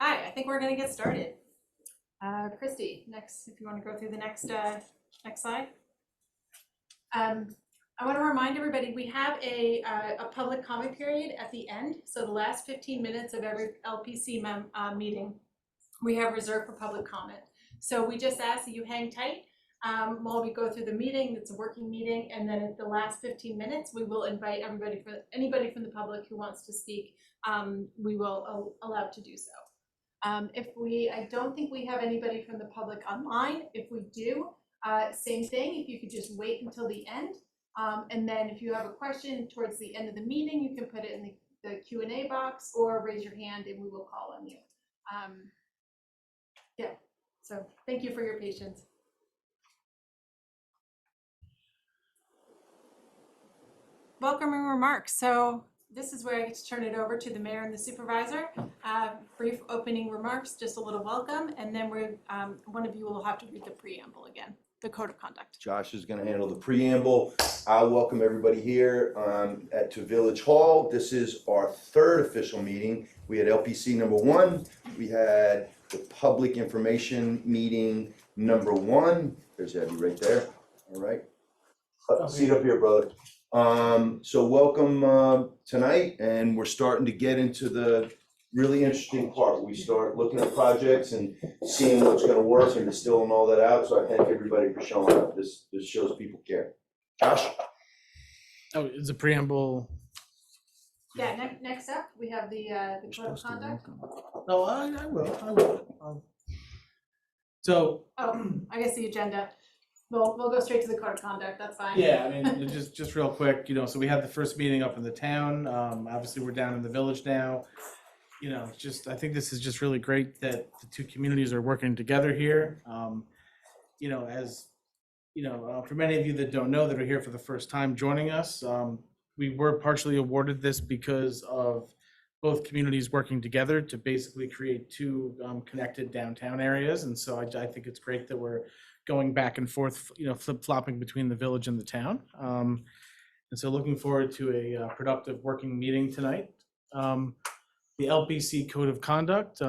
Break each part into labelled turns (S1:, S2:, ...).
S1: Hi, I think we're going to get started. Christy, next, if you want to go through the next slide. I want to remind everybody we have a public comment period at the end. So the last 15 minutes of every LPC meeting, we have reserved for public comment. So we just ask that you hang tight while we go through the meeting. It's a working meeting, and then at the last 15 minutes, we will invite anybody from the public who wants to speak. We will allow to do so. I don't think we have anybody from the public online. If we do, same thing. If you could just wait until the end, and then if you have a question towards the end of the meeting, you can put it in the Q&A box or raise your hand, and we will call on you. Yeah. So thank you for your patience. Welcoming remarks. So this is where I get to turn it over to the mayor and the supervisor. Brief opening remarks, just a little welcome, and then one of you will have to read the preamble again, the code of conduct.
S2: Josh is going to handle the preamble. I'll welcome everybody here to Village Hall. This is our third official meeting. We had LPC number 1. We had the public information meeting number 1. There's Abby right there. All right. Seat up here, brother. So welcome tonight, and we're starting to get into the really interesting part. We start looking at projects and seeing what's going to work and distilling all that out. So I thank everybody for showing up. This shows people care. Josh?
S3: Oh, is the preamble?
S1: Yeah, next up, we have the code of conduct.
S3: No, I will. So.
S1: I guess the agenda. We'll go straight to the code of conduct. That's fine.
S3: Yeah, I mean, just real quick, so we had the first meeting up in the town. Obviously, we're down in the village now. I think this is just really great that the two communities are working together here. For many of you that don't know, that are here for the first time joining us, we were partially awarded this because of both communities working together to basically create two connected downtown areas. And so I think it's great that we're going back and forth, flip-flopping between the village and the town. And so looking forward to a productive working meeting tonight. The LPC Code of Conduct,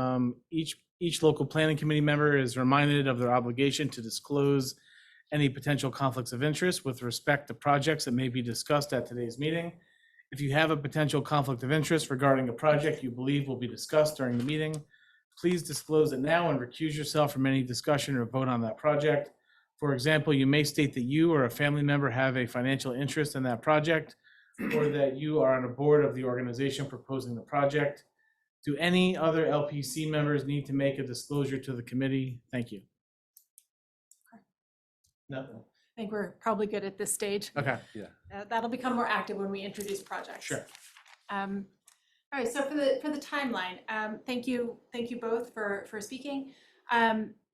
S3: each local planning committee member is reminded of their obligation to disclose any potential conflicts of interest with respect to projects that may be discussed at today's meeting. If you have a potential conflict of interest regarding a project you believe will be discussed during the meeting, please disclose it now and recuse yourself from any discussion or vote on that project. For example, you may state that you or a family member have a financial interest in that project, or that you are on a board of the organization proposing the project. Do any other LPC members need to make a disclosure to the committee? Thank you. No.
S1: I think we're probably good at this stage.
S3: Okay. Yeah.
S1: That'll become more active when we introduce projects.
S3: Sure.
S1: All right. So for the timeline, thank you both for speaking.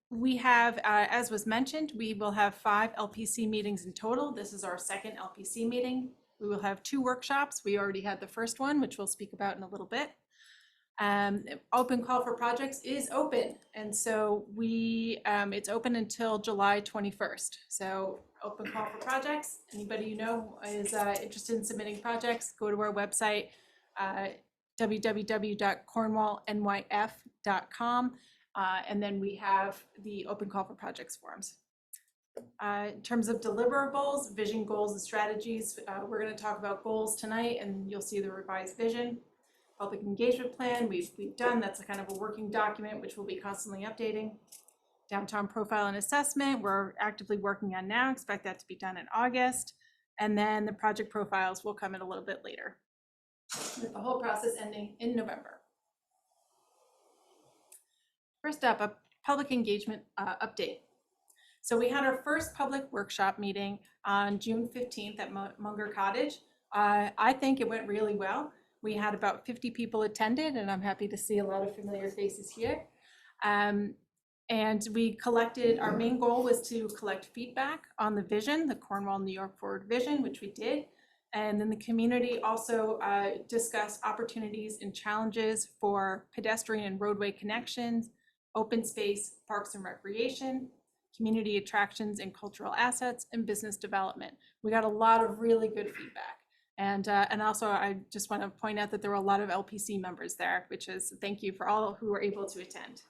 S1: We have, as was mentioned, we will have 5 LPC meetings in total. This is our second LPC meeting. We will have 2 workshops. We already had the first one, which we'll speak about in a little bit. Open call for projects is open, and so it's open until July 21st. So open call for projects. Anybody is interested in submitting projects, go to our website, www.cornwallnyf.com, and then we have the open call for projects forms. In terms of deliverables, vision, goals, and strategies, we're going to talk about goals tonight, and you'll see the revised vision. Public engagement plan, we've done. That's a kind of a working document, which we'll be constantly updating. Downtown profile and assessment, we're actively working on now. Expect that to be done in August. And then the project profiles will come in a little bit later, with the whole process ending in November. First up, a public engagement update. So we had our first public workshop meeting on June 15th at Munger Cottage. I think it went really well. We had about 50 people attended, and I'm happy to see a lot of familiar faces here. And we collected, our main goal was to collect feedback on the vision, the Cornwall New York Forward Vision, which we did. And then the community also discussed opportunities and challenges for pedestrian and roadway connections, open space, parks and recreation, community attractions and cultural assets, and business development. We got a lot of really good feedback. And also, I just want to point out that there were a lot of LPC members there, which is thank you for all who were able to attend.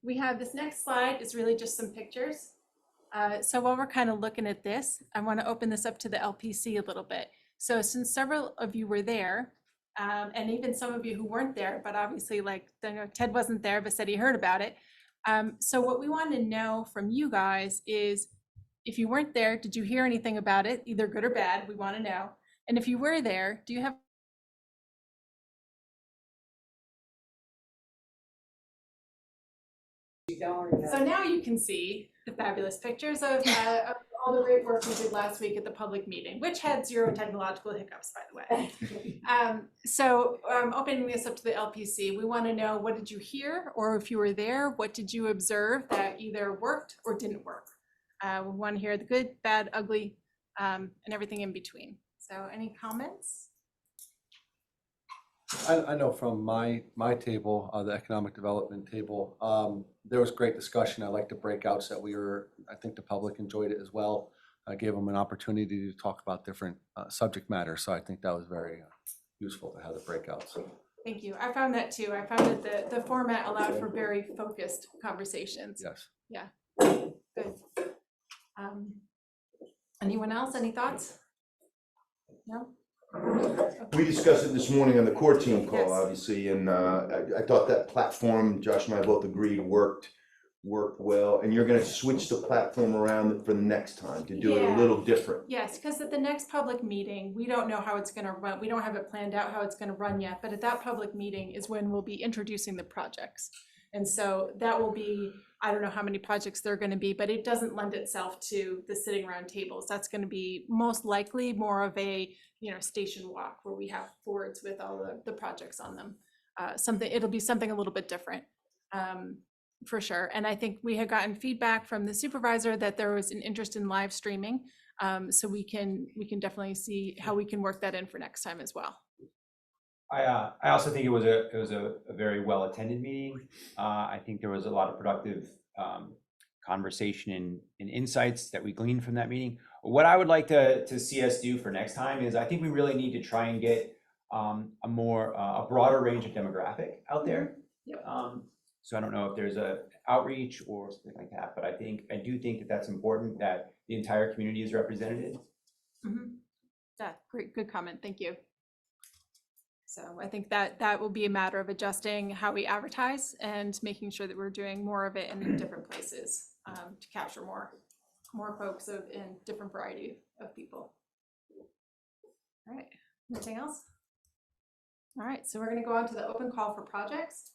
S1: We have this next slide is really just some pictures. So while we're kind of looking at this, I want to open this up to the LPC a little bit. So since several of you were there, and even some of you who weren't there, but obviously like Ted wasn't there, but said he heard about it. So what we want to know from you guys is, if you weren't there, did you hear anything about it, either good or bad? We want to know. And if you were there, do you have So now you can see the fabulous pictures of all the great work we did last week at the public meeting, which had 0 technological hiccups, by the way. Opening this up to the LPC, we want to know, what did you hear? Or if you were there, what did you observe that either worked or didn't work? We want to hear the good, bad, ugly, and everything in between. So any comments?
S4: I know from my table, the economic development table, there was great discussion. I like the breakouts that I think the public enjoyed it as well. I gave them an opportunity to talk about different subject matter. So I think that was very useful to have the breakouts.
S1: Thank you. I found that too. I found that the format allowed for very focused conversations.
S4: Yes.
S1: Yeah, good. Anyone else? Any thoughts? No?
S2: We discussed it this morning on the core team call,
S1: Yes.
S2: obviously, and I thought that platform, Josh and I both agreed, worked well, and you're gonna switch the platform around for the next time to do it a
S1: Yeah.
S2: little different.
S1: Yes, because at the next public meeting, we don't know how it's gonna run. We don't have it planned out how it's gonna run yet, but at that public meeting is when we'll be introducing the projects. And so that will be, I don't know how many projects there are gonna be, but it doesn't lend itself to the sitting around tables. That's gonna be most likely more of a, station walk where we have boards with all the projects on them. It'll be something a little bit different, for sure. And I think we had gotten feedback from the supervisor that there was an interest in live streaming. So we can definitely see how we can work that in for next time as well.
S5: I also think it was a very well attended meeting. I think there was a lot of productive conversation and insights that we gleaned from that meeting. What I would like to see us do for next time is, I think we really need to try and get a broader range of demographic out there.
S1: Yep.
S5: So I don't know if there's a outreach or something like that, but I do think that that's important, that the entire community is represented.
S1: Mm-hmm. Yeah, great, good comment. Thank you. So I think that will be a matter of adjusting how we advertise and making sure that we're doing more of it in different places, to capture more folks in different variety of people. All right, anything else? All right, so we're gonna go on to the open call for projects.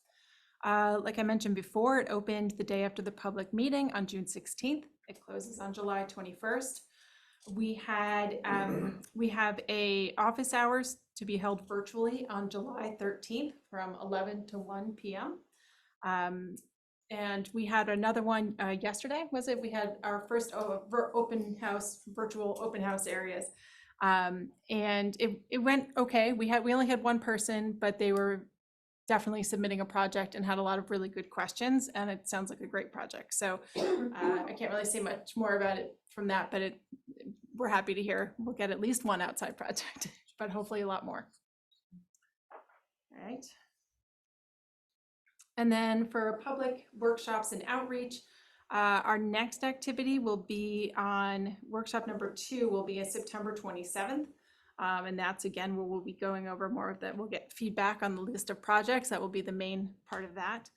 S1: Like I mentioned before, it opened the day after the public meeting on June 16th. It closes on July 21st. We have a office hours to be held virtually on July 13th from 11 to 1 p.m. And we had another one yesterday, was it? We had our first virtual open house areas. And it went okay. We only had one person, but they were definitely submitting a project and had a lot of really good questions, and it sounds like a great project. So I can't really say much more about it from that, but we're happy to hear we'll get at least one outside project, but hopefully a lot more. All right. And then for public workshops and outreach, our next activity will be on workshop number 2 will be on September 27th. And that's again where we'll be going over more of that. We'll get feedback on the list of projects. That will be the main part of that.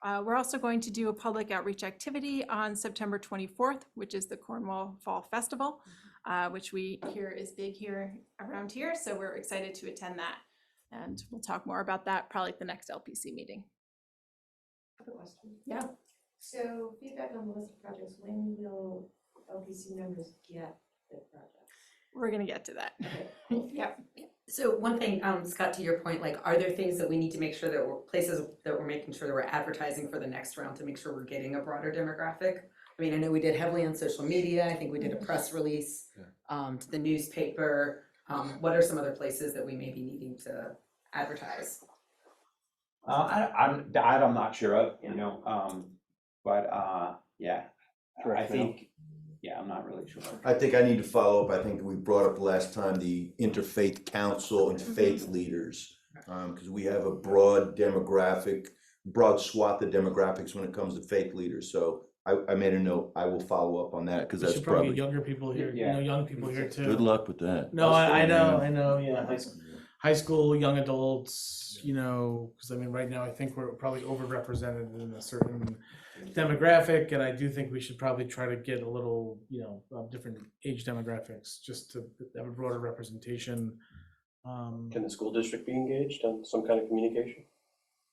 S1: We're also going to do a public outreach activity on September 24th, which is the Cornwall Fall Festival, which we hear is big here around here. So we're excited to attend that. And we'll talk more about that probably at the next LPC meeting.
S6: I have a question.
S1: Yeah.
S6: So feedback on the list of projects, when will LPC members get the project?
S1: We're gonna get to that.
S6: Okay.
S1: Yep.
S7: So one thing, Scott, to your point, like, are there things that we need to make sure that places that we're making sure that we're advertising for the next round to make sure we're getting a broader demographic? I mean, I know we did heavily on social media. I think we did a press release to the newspaper. What are some other places that we may be needing to advertise?
S5: I'm not sure of, but yeah, I think, Yeah, I'm not really sure.
S2: I think I need to follow up. I think we brought up last time the interfaith council and faith leaders. Because we have a broad demographic, broad swath of demographics when it comes to faith leaders. So I made a note. I will follow up on that because
S3: We
S2: that's
S3: should probably
S2: probably,
S3: get younger people here,
S5: Yeah.
S3: young people here too.
S2: good luck with that.
S3: No, I know, yeah, high school, young adults, because I mean, right now, I think we're probably overrepresented in a certain demographic, and I do think we should probably try to get a little, different age demographics, just to have a broader representation.
S8: Can the school district be engaged on some kind of communication?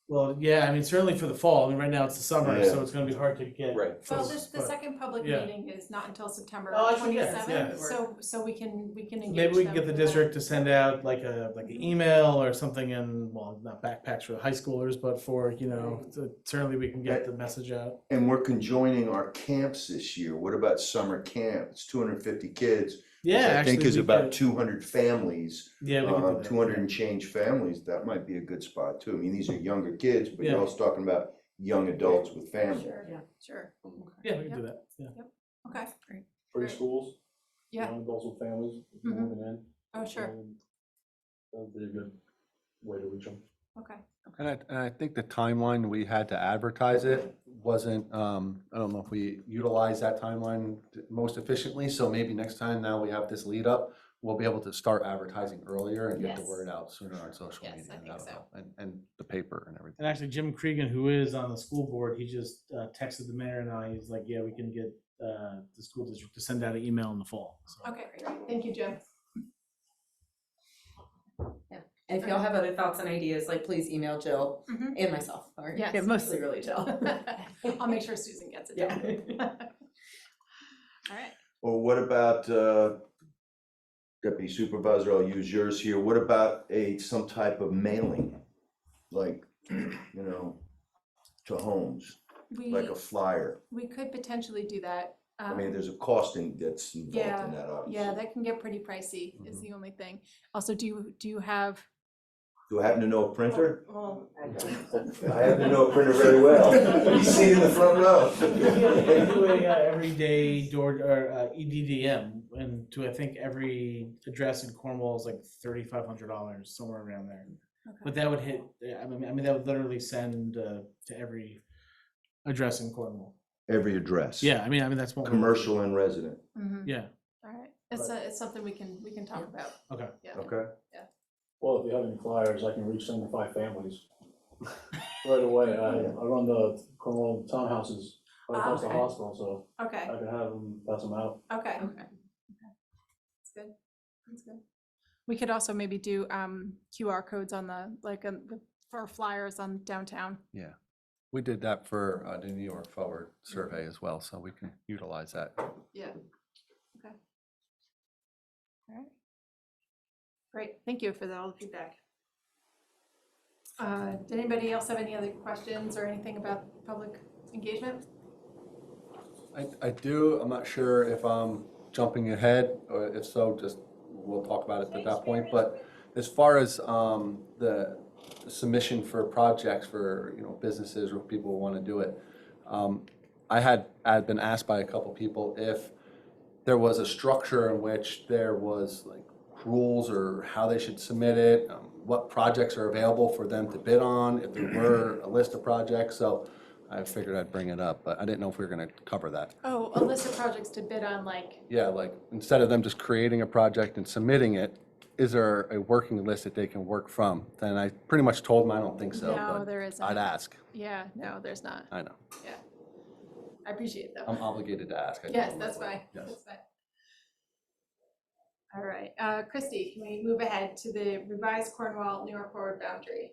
S3: Well, yeah, I mean, certainly for the fall, I mean, right now it's the summer,
S2: Yeah.
S3: so it's gonna be hard to get.
S8: Right.
S1: Well,
S3: folks,
S1: the
S3: but
S1: second public
S3: yeah.
S1: meeting is not until September
S3: Oh, actually, yes,
S1: 27th,
S3: yeah.
S1: so we can engage
S3: Maybe we can
S1: them
S3: get the
S1: for that.
S3: district to send out like an email or something in, well, not backpacks for high schoolers, but for, certainly we can get the message out.
S2: And we're conjoining our camps this year. What about summer camp? It's 250 kids.
S3: Yeah,
S2: which I
S3: actually.
S2: think is
S3: we
S2: about
S3: could-
S2: 200 families.
S3: Yeah, we could do that.
S2: 200 and change families. That might be a good spot too. I mean, these are younger kids, but you're
S3: Yeah.
S2: also talking about young adults with families.
S1: Sure,
S7: Yeah.
S1: sure,
S3: Yeah, we can do that, yeah.
S1: okay,
S9: Preschools,
S1: yeah,
S9: young adults with families
S1: Mhm.
S9: moving in.
S1: oh, sure,
S9: That would be a good way to reach them.
S1: okay.
S4: And I think the timeline we had to advertise it wasn't, I don't know if we utilized that timeline most efficiently, so maybe next time now we have this lead up, we'll be able to start advertising earlier and get the
S1: Yes.
S4: word out sooner on social
S1: Yes,
S4: media.
S1: I
S4: and
S1: think
S4: that'll
S1: so.
S4: help, and the paper and everything.
S3: And actually, Jim Cregan, who is on the school board, he just texted the mayor and I, he's like, yeah, we can get the school district to send out an email in the fall. So.
S1: Okay, great, thank you, Jim.
S7: And if y'all have other thoughts and ideas, like please email Jill
S1: Mhm.
S7: and myself, or
S1: Yes.
S7: yeah, mostly really Jill.
S1: I'll make sure Susan gets it
S7: Yeah.
S1: down. All right,
S2: Or what about, Deputy Supervisor, I'll use yours here. What about some type of mailing? Like, to homes, like a flyer?
S1: we could potentially do that.
S2: I mean, there's a costing that's involved
S1: Yeah,
S2: in that, obviously.
S1: Yeah, that can get pretty pricey, is the only thing. Also, do you have?
S2: Do I happen to know a printer?
S1: Well,
S2: I happen to know a printer very well. He's sitting in the front row.
S3: They do a everyday door or EDDM, and to I think every address in Cornwall is like $3,500, somewhere around there. But that would hit. I mean, that would literally send to every address in Cornwall.
S2: Every address.
S3: Yeah, I mean that's what.
S2: Commercial and resident.
S3: Yeah.
S1: all right, it's something we can talk about,
S3: Okay.
S1: yeah.
S2: Okay.
S9: Well, if you have any flyers, I can reach 75 families right away. I run the Cornwall townhouses right across the
S1: Okay.
S9: hospital, so
S1: Okay,
S9: I can have them pass them out.
S1: okay.
S7: Okay.
S1: That's good, that's good. We could also maybe do QR codes on for flyers on downtown.
S4: Yeah, we did that for the New York Forward survey as well, so we can utilize that.
S1: Yeah. Okay. All right. Great, thank you for all the feedback. Did anybody else have any other questions or anything about public engagement?
S4: I do, I'm not sure if I'm jumping ahead, or if so, just, we'll talk about it at that point, but as far as the submission for projects for, businesses or people who want to do it, I had been asked by a couple people if there was a structure in which there was like rules or how they should submit it, what projects are available for them to bid on, if there were a list of projects, so I figured I'd bring it up, but I didn't know if we were gonna cover that.
S1: Oh, a list of projects to bid on, like,
S4: Yeah, like, instead of them just creating a project and submitting it, is there a working list that they can work from? And I pretty much told them I don't think so,
S1: no,
S4: but
S1: there isn't.
S4: I'd ask,
S1: Yeah, no, there's not.
S4: I know,
S1: I appreciate that.
S4: I'm obligated to ask. I told
S1: Yes,
S4: them
S1: that's
S4: that.
S1: fine,
S4: Yes.
S1: that's fine. All right, Christy, can we move ahead to the revised Cornwall New York Forward boundary?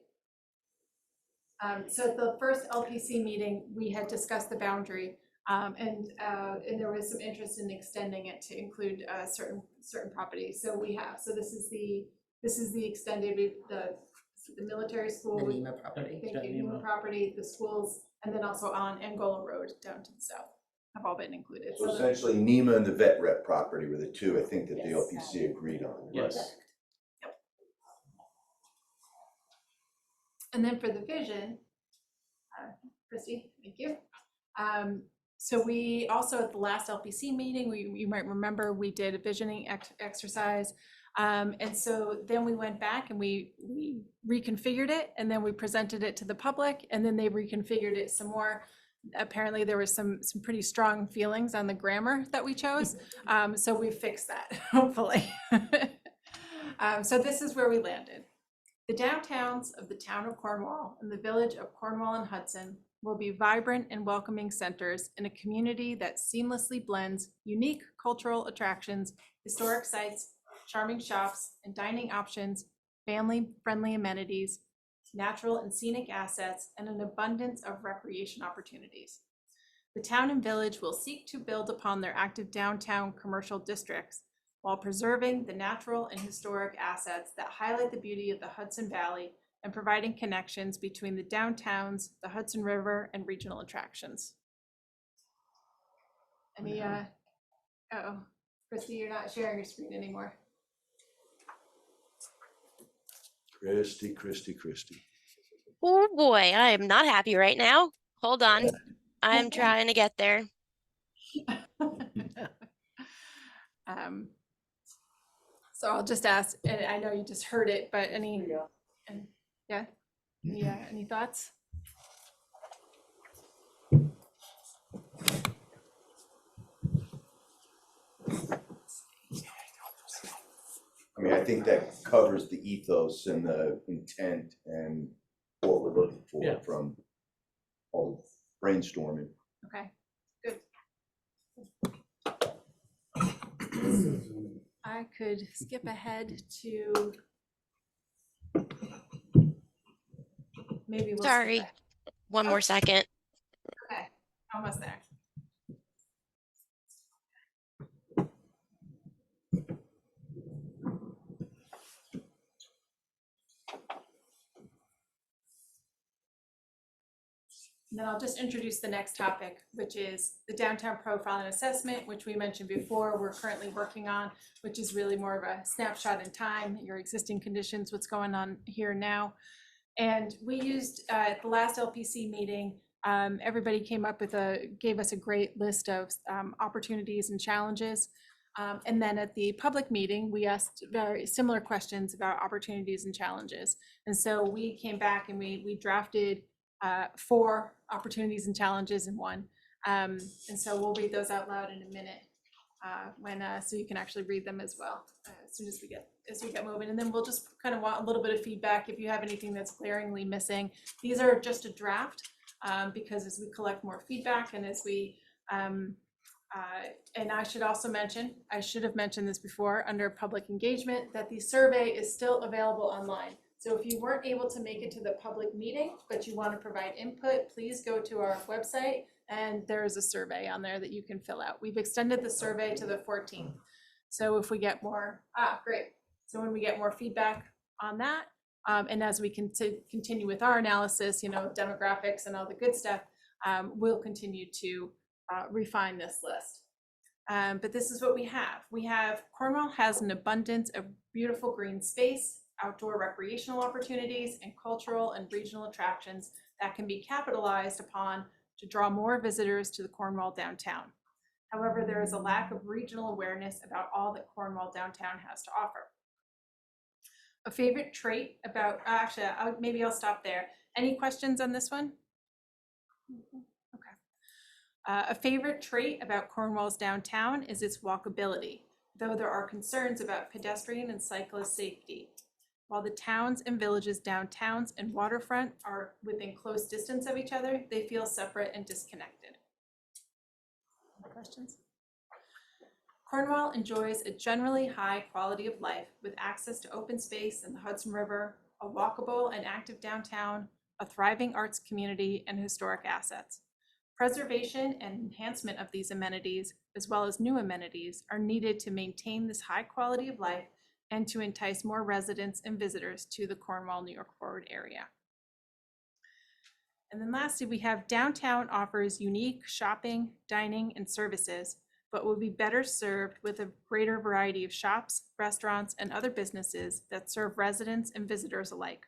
S1: So at the first LPC meeting, we had discussed the boundary, and there was some interest in extending it to include certain properties. So this is the extended, the military school.
S7: The NEMA property.
S1: Thank you, NEMA property, the schools, and then also on Angola Road down to the south have all been included.
S2: So
S1: the-
S2: essentially NEMA and the vet rep property were the two, I think, that the
S1: Yes.
S2: LPC agreed on.
S3: Yes.
S1: And then for the vision, Christy, thank you. So we also, at the last LPC meeting, you might remember, we did a visioning exercise. And so then we went back and we reconfigured it, and then we presented it to the public, and then they reconfigured it some more. Apparently there was some pretty strong feelings on the grammar that we chose. So we fixed that, hopefully. So this is where we landed. The downtowns of the town of Cornwall and the village of Cornwall and Hudson will be vibrant and welcoming centers in a community that seamlessly blends unique cultural attractions, historic sites, charming shops and dining options, family-friendly amenities, natural and scenic assets, and an abundance of recreation opportunities. The town and village will seek to build upon their active downtown commercial districts while preserving the natural and historic assets that highlight the beauty of the Hudson Valley and providing connections between the downtowns, the Hudson River, and regional attractions. Any, uh-oh, Christy, you're not sharing your screen anymore.
S2: Christy.
S10: Oh boy, I am not happy right now. Hold on. I'm trying to get there.
S1: So I'll just ask, and I know you just heard it, but any thoughts?
S2: I mean, I think that covers the ethos and the intent and what we're looking for
S3: Yeah.
S2: from all the brainstorming.
S1: Okay, good. I could skip ahead to maybe we'll.
S10: Sorry. One more second.
S1: Okay, almost there. And then I'll just introduce the next topic, which is the downtown profile and assessment, which we mentioned before, we're currently working on, which is really more of a snapshot in time, your existing conditions, what's going on here now. And we used, at the last LPC meeting, everybody came up with gave us a great list of opportunities and challenges. And then at the public meeting, we asked very similar questions about opportunities and challenges. And so we came back and we drafted 4 opportunities and challenges in one. And so we'll read those out loud in a minute so you can actually read them as well as soon as we get moving. And then we'll just kind of want a little bit of feedback if you have anything that's glaringly missing. These are just a draft because as we collect more feedback and as we and I should also mention, I should have mentioned this before under public engagement, that the survey is still available online. So if you weren't able to make it to the public meeting, but you want to provide input, please go to our website and there's a survey on there that you can fill out. We've extended the survey to the 14th. So if we get more, great. So when we get more feedback on that, and as we continue with our analysis, demographics and all the good stuff, we'll continue to refine this list. But this is what we have. Cornwall has an abundance of beautiful green space, outdoor recreational opportunities, and cultural and regional attractions that can be capitalized upon to draw more visitors to the Cornwall downtown. However, there is a lack of regional awareness about all that Cornwall downtown has to offer. A favorite trait about, maybe I'll stop there. Any questions on this one? Okay. A favorite trait about Cornwall's downtown is its walkability, though there are concerns about pedestrian and cyclist safety. While the towns and villages, downtowns, and waterfront are within close distance of each other, they feel separate and disconnected. Any questions? Cornwall enjoys a generally high quality of life with access to open space in the Hudson River, a walkable and active downtown, a thriving arts community, and historic assets. Preservation and enhancement of these amenities, as well as new amenities, are needed to maintain this high quality of life and to entice more residents and visitors to the Cornwall, New York Forward area. And then lastly, we have downtown offers unique shopping, dining, and services, but will be better served with a greater variety of shops, restaurants, and other businesses that serve residents and visitors alike.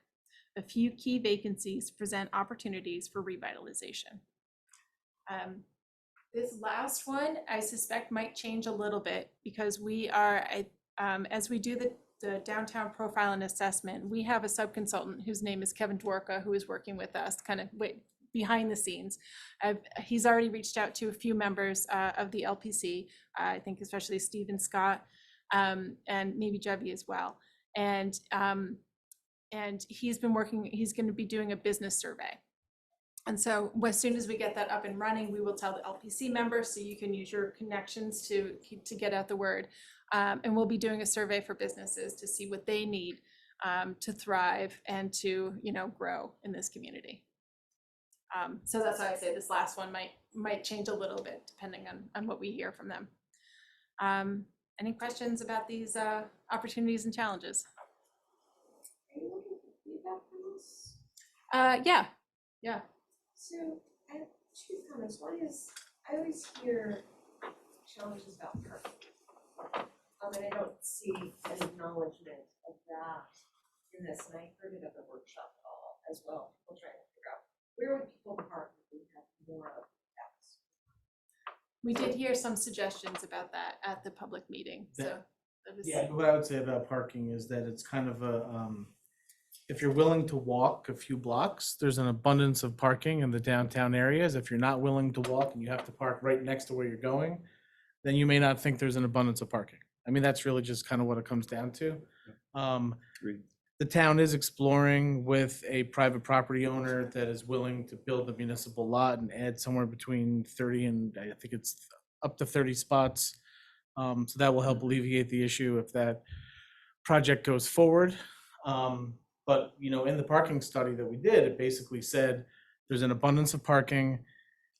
S1: A few key vacancies present opportunities for revitalization. This last one, I suspect might change a little bit because we are, as we do the downtown profile and assessment, we have a sub-consultant whose name is Kevin Dworka, who is working with us kind of behind the scenes. He's already reached out to a few members of the LPC, I think especially Steve and Scott, and maybe Jebby as well. And he's been working, he's going to be doing a business survey. And so as soon as we get that up and running, we will tell the LPC members so you can use your connections to get out the word. And we'll be doing a survey for businesses to see what they need to thrive and to, grow in this community. So that's why I say this last one might change a little bit depending on what we hear from them. Any questions about these opportunities and challenges?
S6: Are you looking for feedback from us?
S1: Yeah.
S6: So I have two comments. One is, I always hear challenges about parking. And I don't see an acknowledgement of that in this, and I heard it at the workshop as well. People trying to figure out where would people park if we have more of that.
S1: We did hear some suggestions about that at the public meeting, so. That was.
S3: Yeah, what I would say about parking is that it's kind of a, if you're willing to walk a few blocks, there's an abundance of parking in the downtown areas. If you're not willing to walk and you have to park right next to where you're going, then you may not think there's an abundance of parking. I mean, that's really just kind of what it comes down to. The town is exploring with a private property owner that is willing to build a municipal lot and add somewhere between 30 and I think it's up to 30 spots. So that will help alleviate the issue if that project goes forward. But, in the parking study that we did, it basically said there's an abundance of parking,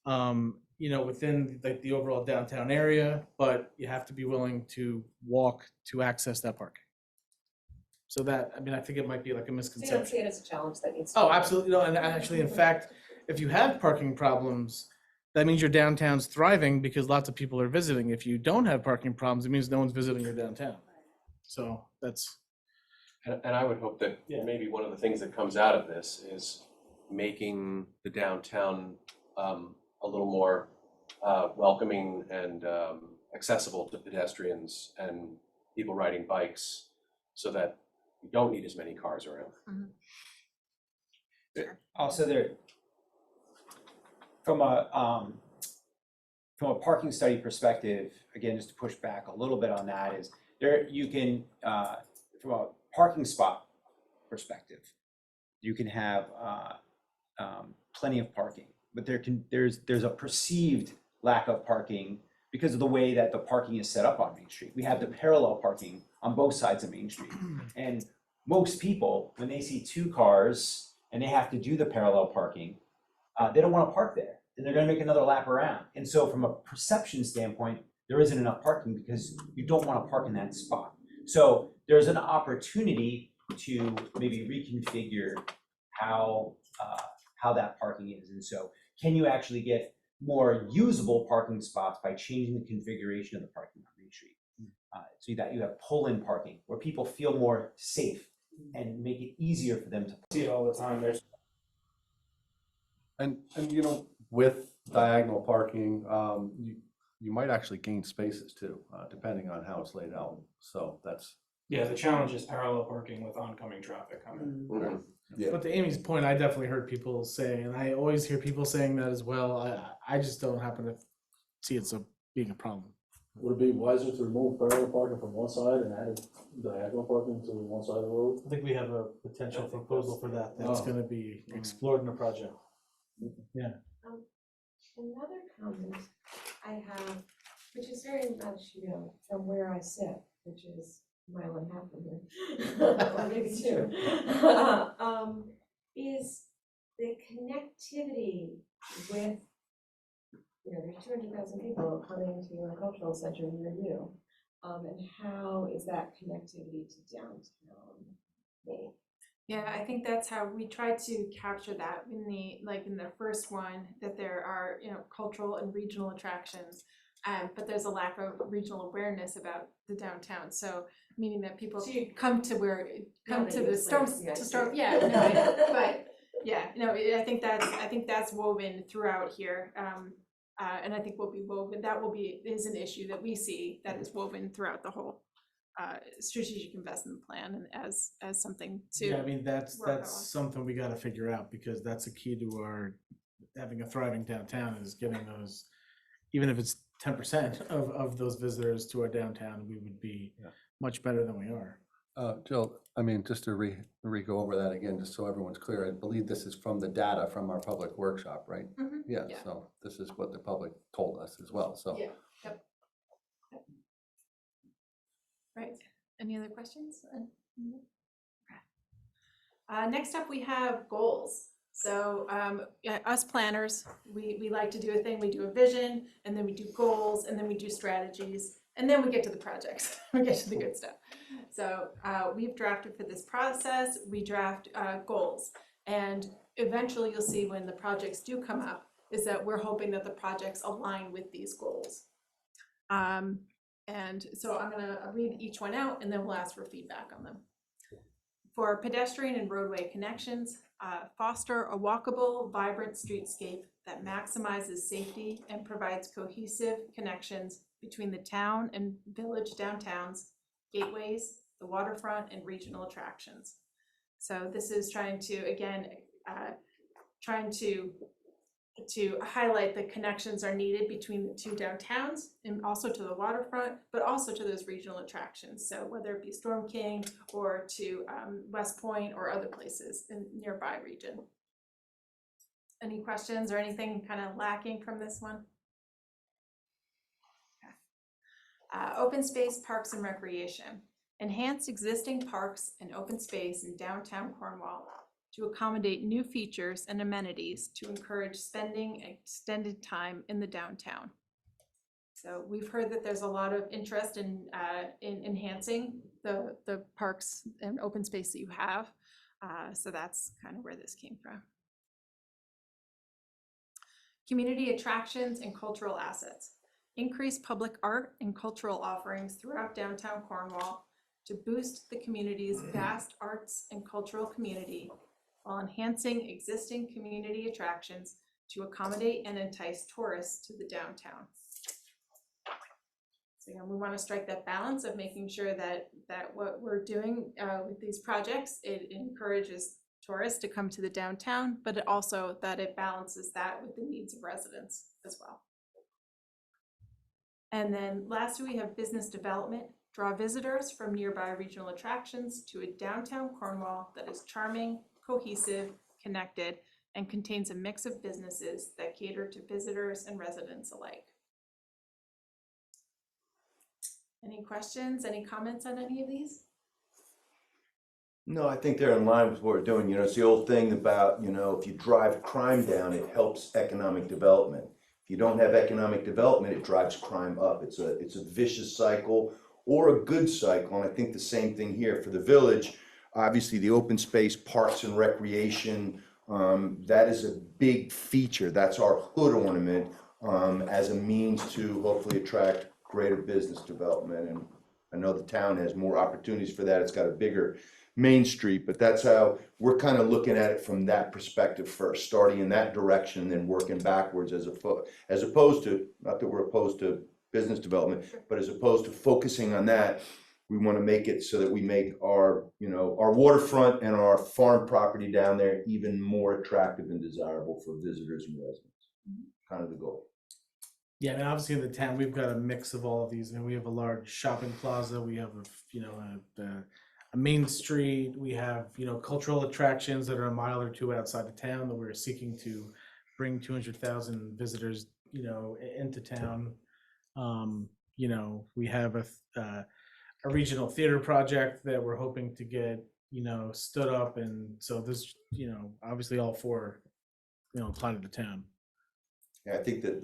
S3: within the overall downtown area, but you have to be willing to walk to access that parking. So that, I think it might be like a
S6: So you don't
S3: misconception.
S6: see it as a challenge that needs to
S3: Oh,
S6: be-
S3: absolutely. No, and actually, in fact, if you have parking problems, that means your downtown's thriving because lots of people are visiting. If you don't have parking problems, it means no one's visiting your downtown. So that's.
S8: And I would hope that
S3: Yeah.
S8: maybe one of the things that comes out of this is making the downtown a little more welcoming and accessible to pedestrians and people riding bikes so that we don't need as many cars around.
S5: Also, from a parking study perspective, again, just to push back a little bit on that, is there you can from a parking spot perspective, you can have plenty of parking, but there's a perceived lack of parking because of the way that the parking is set up on Main Street. We have the parallel parking on both sides of Main Street, and most people, when they see two cars and they have to do the parallel parking, they don't want to park there, and they're going to make another lap around. And so, from a perception standpoint, there isn't enough parking because you don't want to park in that spot. So there's an opportunity to maybe reconfigure how that parking is. And so can you actually get more usable parking spots by changing the configuration of the parking on Main Street? So that you have pull-in parking where people feel more safe and make it easier for them to
S3: See it all the time. There's
S4: And with diagonal parking, you might actually gain spaces too, depending on how it's laid out. So that's.
S11: Yeah, the challenge is parallel parking with oncoming traffic coming.
S2: Yeah.
S3: But to Amy's point, I definitely heard people say, and I always hear people saying that as well. I just don't happen to see it so being a problem.
S9: Would it be wiser to remove parallel parking from one side and add diagonal parking to one side of the road?
S3: I think we have a potential proposal for that that's
S9: Oh.
S3: going to be explored in the project.
S6: Another comment I have, which is very much, from where I sit, which is a mile and a half from here, or maybe two, is the connectivity with, there's 200,000 people coming to a cultural center near you, and how is that connectivity to downtown made?
S1: Yeah, I think that's how we try to capture that in the first one, that there are, cultural and regional attractions. But there's a lack of regional awareness about the downtown. So meaning that people
S6: So you-
S1: come to the storm
S6: Yeah,
S1: to
S6: I
S1: storm.
S6: see.
S1: Yeah, no, but yeah, I think that's woven throughout here. And I think will be woven, is an issue that we see that is woven throughout the whole strategic investment plan and as something to.
S3: Yeah, I mean, that's
S1: work on.
S3: something we gotta figure out, because that's a key to our having a thriving downtown, is getting those, even if it's 10% of those visitors to our downtown, we would be
S4: Yeah.
S3: much better than we are.
S4: Jill, I mean, just to go over that again, just so everyone's clear, I believe this is from the data from our public workshop, right?
S1: Mhm.
S4: Yeah,
S1: Yeah.
S4: so this is what the public told us as well, so.
S1: Yeah. Yep. Right, any other questions? Okay. Next up, we have goals. So yeah, us planners, we like to do a thing, we do a vision, and then we do goals, and then we do strategies, and then we get to the projects, we get to the good stuff. So we've drafted for this process, we draft goals, and eventually you'll see when the projects do come up, is that we're hoping that the projects align with these goals. And so I'm gonna read each one out, and then we'll ask for feedback on them. For pedestrian and roadway connections, foster a walkable, vibrant streetscape that maximizes safety and provides cohesive connections between the town and village downtowns, gateways, the waterfront, and regional attractions. So this is trying to, again, to highlight the connections are needed between the two downtowns and also to the waterfront, but also to those regional attractions. So whether it be Storm King or to West Point or other places in nearby region. Any questions or anything kind of lacking from this one? Okay. Open space, parks and recreation. Enhance existing parks and open space in downtown Cornwall to accommodate new features and amenities to encourage spending extended time in the downtown. So we've heard that there's a lot of interest in enhancing the parks and open space that you have. So that's kind of where this came from. Community attractions and cultural assets. Increase public art and cultural offerings throughout downtown Cornwall to boost the community's vast arts and cultural community, while enhancing existing community attractions to accommodate and entice tourists to the downtown. So again, we want to strike that balance of making sure that what we're doing with these projects, it encourages tourists to come to the downtown, but it also that it balances that with the needs of residents as well. And then lastly, we have business development. Draw visitors from nearby regional attractions to a downtown Cornwall that is charming, cohesive, connected, and contains a mix of businesses that cater to visitors and residents alike. Any questions, any comments on any of these?
S2: No, I think they're in line with what we're doing. You know, it's the old thing about, you know, if you drive crime down, it helps economic development. If you don't have economic development, it drives crime up. It's a vicious cycle or a good cycle. And I think the same thing here for the village. Obviously, the open space, parks and recreation, that is a big feature. That's our hood ornament as a means to hopefully attract greater business development. And I know the town has more opportunities for that. It's got a bigger Main Street, but that's how we're kind of looking at it from that perspective first, starting in that direction and then working backwards as opposed to, not that we're opposed to business development, but as opposed to focusing on that, we want to make it so that we make our, you know, our waterfront and our farm property down there even more attractive and desirable for visitors and residents. Kind of the goal.
S3: Yeah, and obviously in the town, we've got a mix of all of these. I mean, we have a large shopping plaza, we have a main street, we have, you know, cultural attractions that are a mile or two outside of town that we're seeking to bring 200,000 visitors, you know, into town. You know, we have a regional theater project that we're hoping to get, you know, stood up, and so this, you know, obviously all four, you know, apply to the town.
S2: Yeah, I think that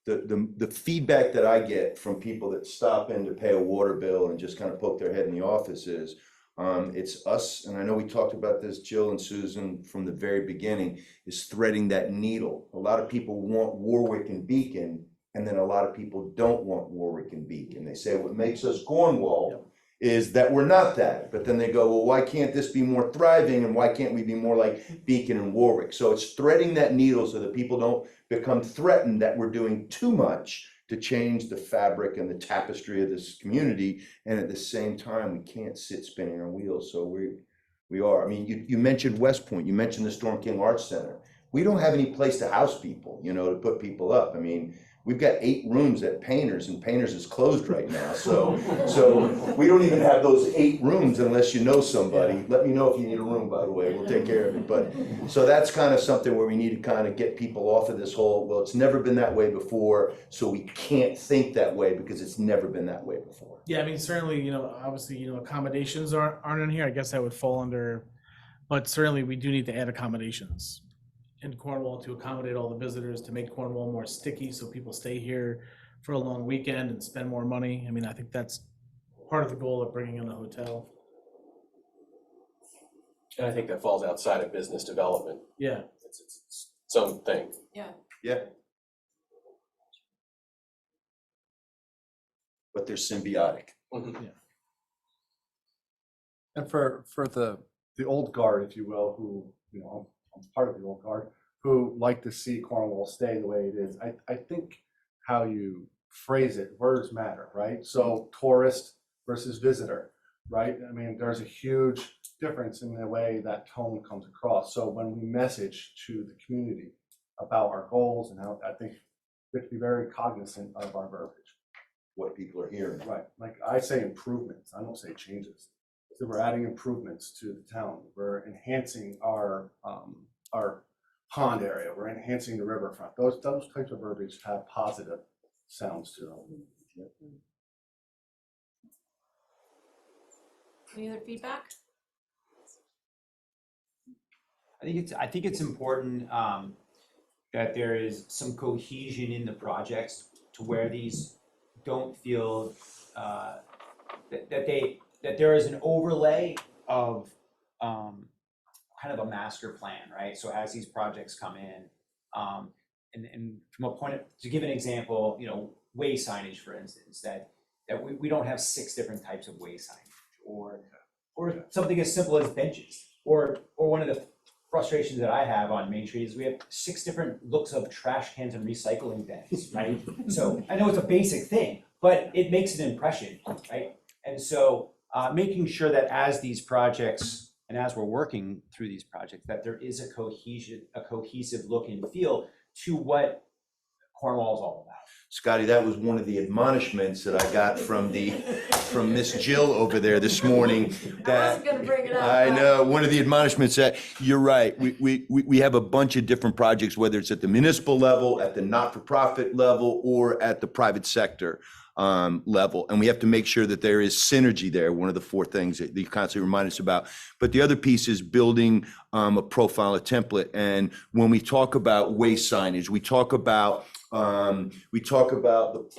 S2: the feedback that I get from people that stop in to pay a water bill and just kind of poke their head in the office is, it's us, and I know we talked about this, Jill and Susan, from the very beginning, is threading that needle. A lot of people want Warwick and Beacon, and then a lot of people don't want Warwick and Beacon. They say what makes us Cornwall is that we're not that. But then they go, well, why can't this be more thriving and why can't we be more like Beacon and Warwick? So it's threading that needle so that people don't become threatened that we're doing too much to change the fabric and the tapestry of this community. And at the same time, we can't sit spinning our wheels. So we are. I mean, you mentioned West Point, you mentioned the Storm King Arts Center. We don't have any place to house people, you know, to put people up. I mean, we've got 8 rooms at Painters and Painters is closed right now. So we don't even have those 8 rooms unless you know somebody. Let me know if you need a room, by the way, we'll take care of it. But so that's kind of something where we need to kind of get people off of this whole, well, it's never been that way before, so we can't think that way because it's never been that way before.
S3: Yeah, I mean, certainly, obviously, accommodations aren't in here. I guess that would fall under, but certainly we do need to add accommodations in Cornwall to accommodate all the visitors, to make Cornwall more sticky so people stay here for a long weekend and spend more money. I mean, I think that's part of the goal of bringing in the hotel.
S8: And I think that falls outside of business development.
S3: Yeah.
S8: It's its own thing.
S2: Yeah. But they're symbiotic.
S4: And for the old guard, if you will, who, I'm part of the old guard, who like to see Cornwall stay the way it is, I think how you phrase it, words matter, right? So tourist versus visitor, right? I mean, there's a huge difference in the way that tone comes across. So when we message to the community about our goals and how, I think we have to be very cognizant of our verbiage.
S2: What people are hearing.
S4: Right, like I say improvements, I don't say changes. So we're adding improvements to the town. We're enhancing our pond area. We're enhancing the riverfront. Those types of verbiage have positive sounds to them.
S1: Any other feedback?
S5: I think it's important that there is some cohesion in the projects to where these don't feel that there is an overlay of kind of a master plan, right? So as these projects come in, and from a point of, to give an example, way signage, for instance, that we don't have 6 different types of way signage, or something as simple as benches, or one of the frustrations that I have on Main Street is we have 6 different looks of trash cans and recycling bins, right? So I know it's a basic thing, but it makes an impression, right? And so making sure that as these projects and as we're working through these projects, that there is a cohesive look and feel to what Cornwall is all about.
S2: Scotty, that was one of the admonishments that I got from Miss Jill over there this morning.
S6: I wasn't gonna bring it up.
S2: I know, one of the admonishments that, you're right, we have a bunch of different projects, whether it's at the municipal level, at the not-for-profit level, or at the private sector level. And we have to make sure that there is synergy there, one of the 4 things that you constantly remind us about. But the other piece is building a profile, a template. And when we talk about way signage, we talk about the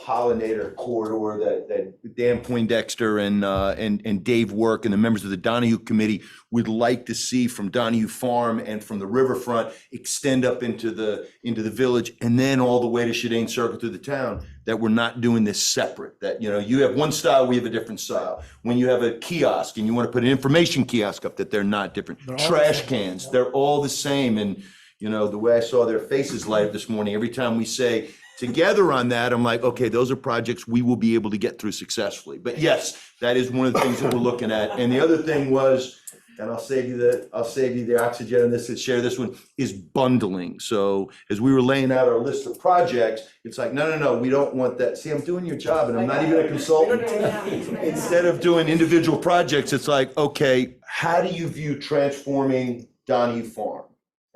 S2: pollinator corridor that Dan Poindexter and Dave Work and the members of the Donahue Committee would like to see from Donahue Farm and from the riverfront extend up into the village and then all the way to Shedane Circle through the town, that we're not doing this separate, that, you have one style, we have a different style. When you have a kiosk and you want to put an information kiosk up, that they're not different. Trash cans, they're all the same. And the way I saw their faces light up this morning, every time we say together on that, I'm like, okay, those are projects we will be able to get through successfully. But yes, that is one of the things that we're looking at. And the other thing was, and I'll save you the oxygen on this and share this one, is bundling. So as we were laying out our list of projects, it's like, no, we don't want that. See, I'm doing your job and I'm not even a consultant. Instead of doing individual projects, it's like, okay, how do you view transforming Donahue Farm?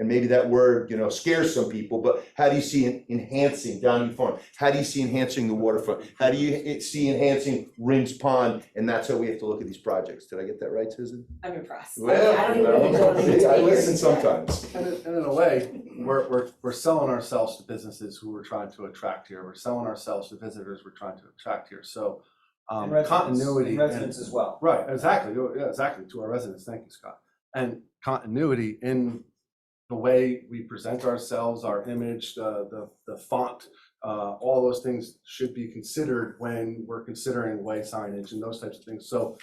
S2: And maybe that word, scares some people, but how do you see enhancing Donahue Farm? How do you see enhancing the waterfront? How do you see enhancing Rings Pond? And that's how we have to look at these projects. Did I get that right, Susan?
S7: I'm impressed.
S2: Well,
S7: I don't even know.
S2: I listen sometimes.
S4: And in a way, we're selling ourselves to businesses who we're trying to attract here. We're selling ourselves to visitors we're trying to attract here. So
S5: And residents,
S4: continuity.
S5: and residents as well.
S4: Right, exactly. Yeah, exactly. To our residents. Thank you, Scott. And continuity in the way we present ourselves, our image, the font, all those things should be considered when we're considering way signage and those types of things. So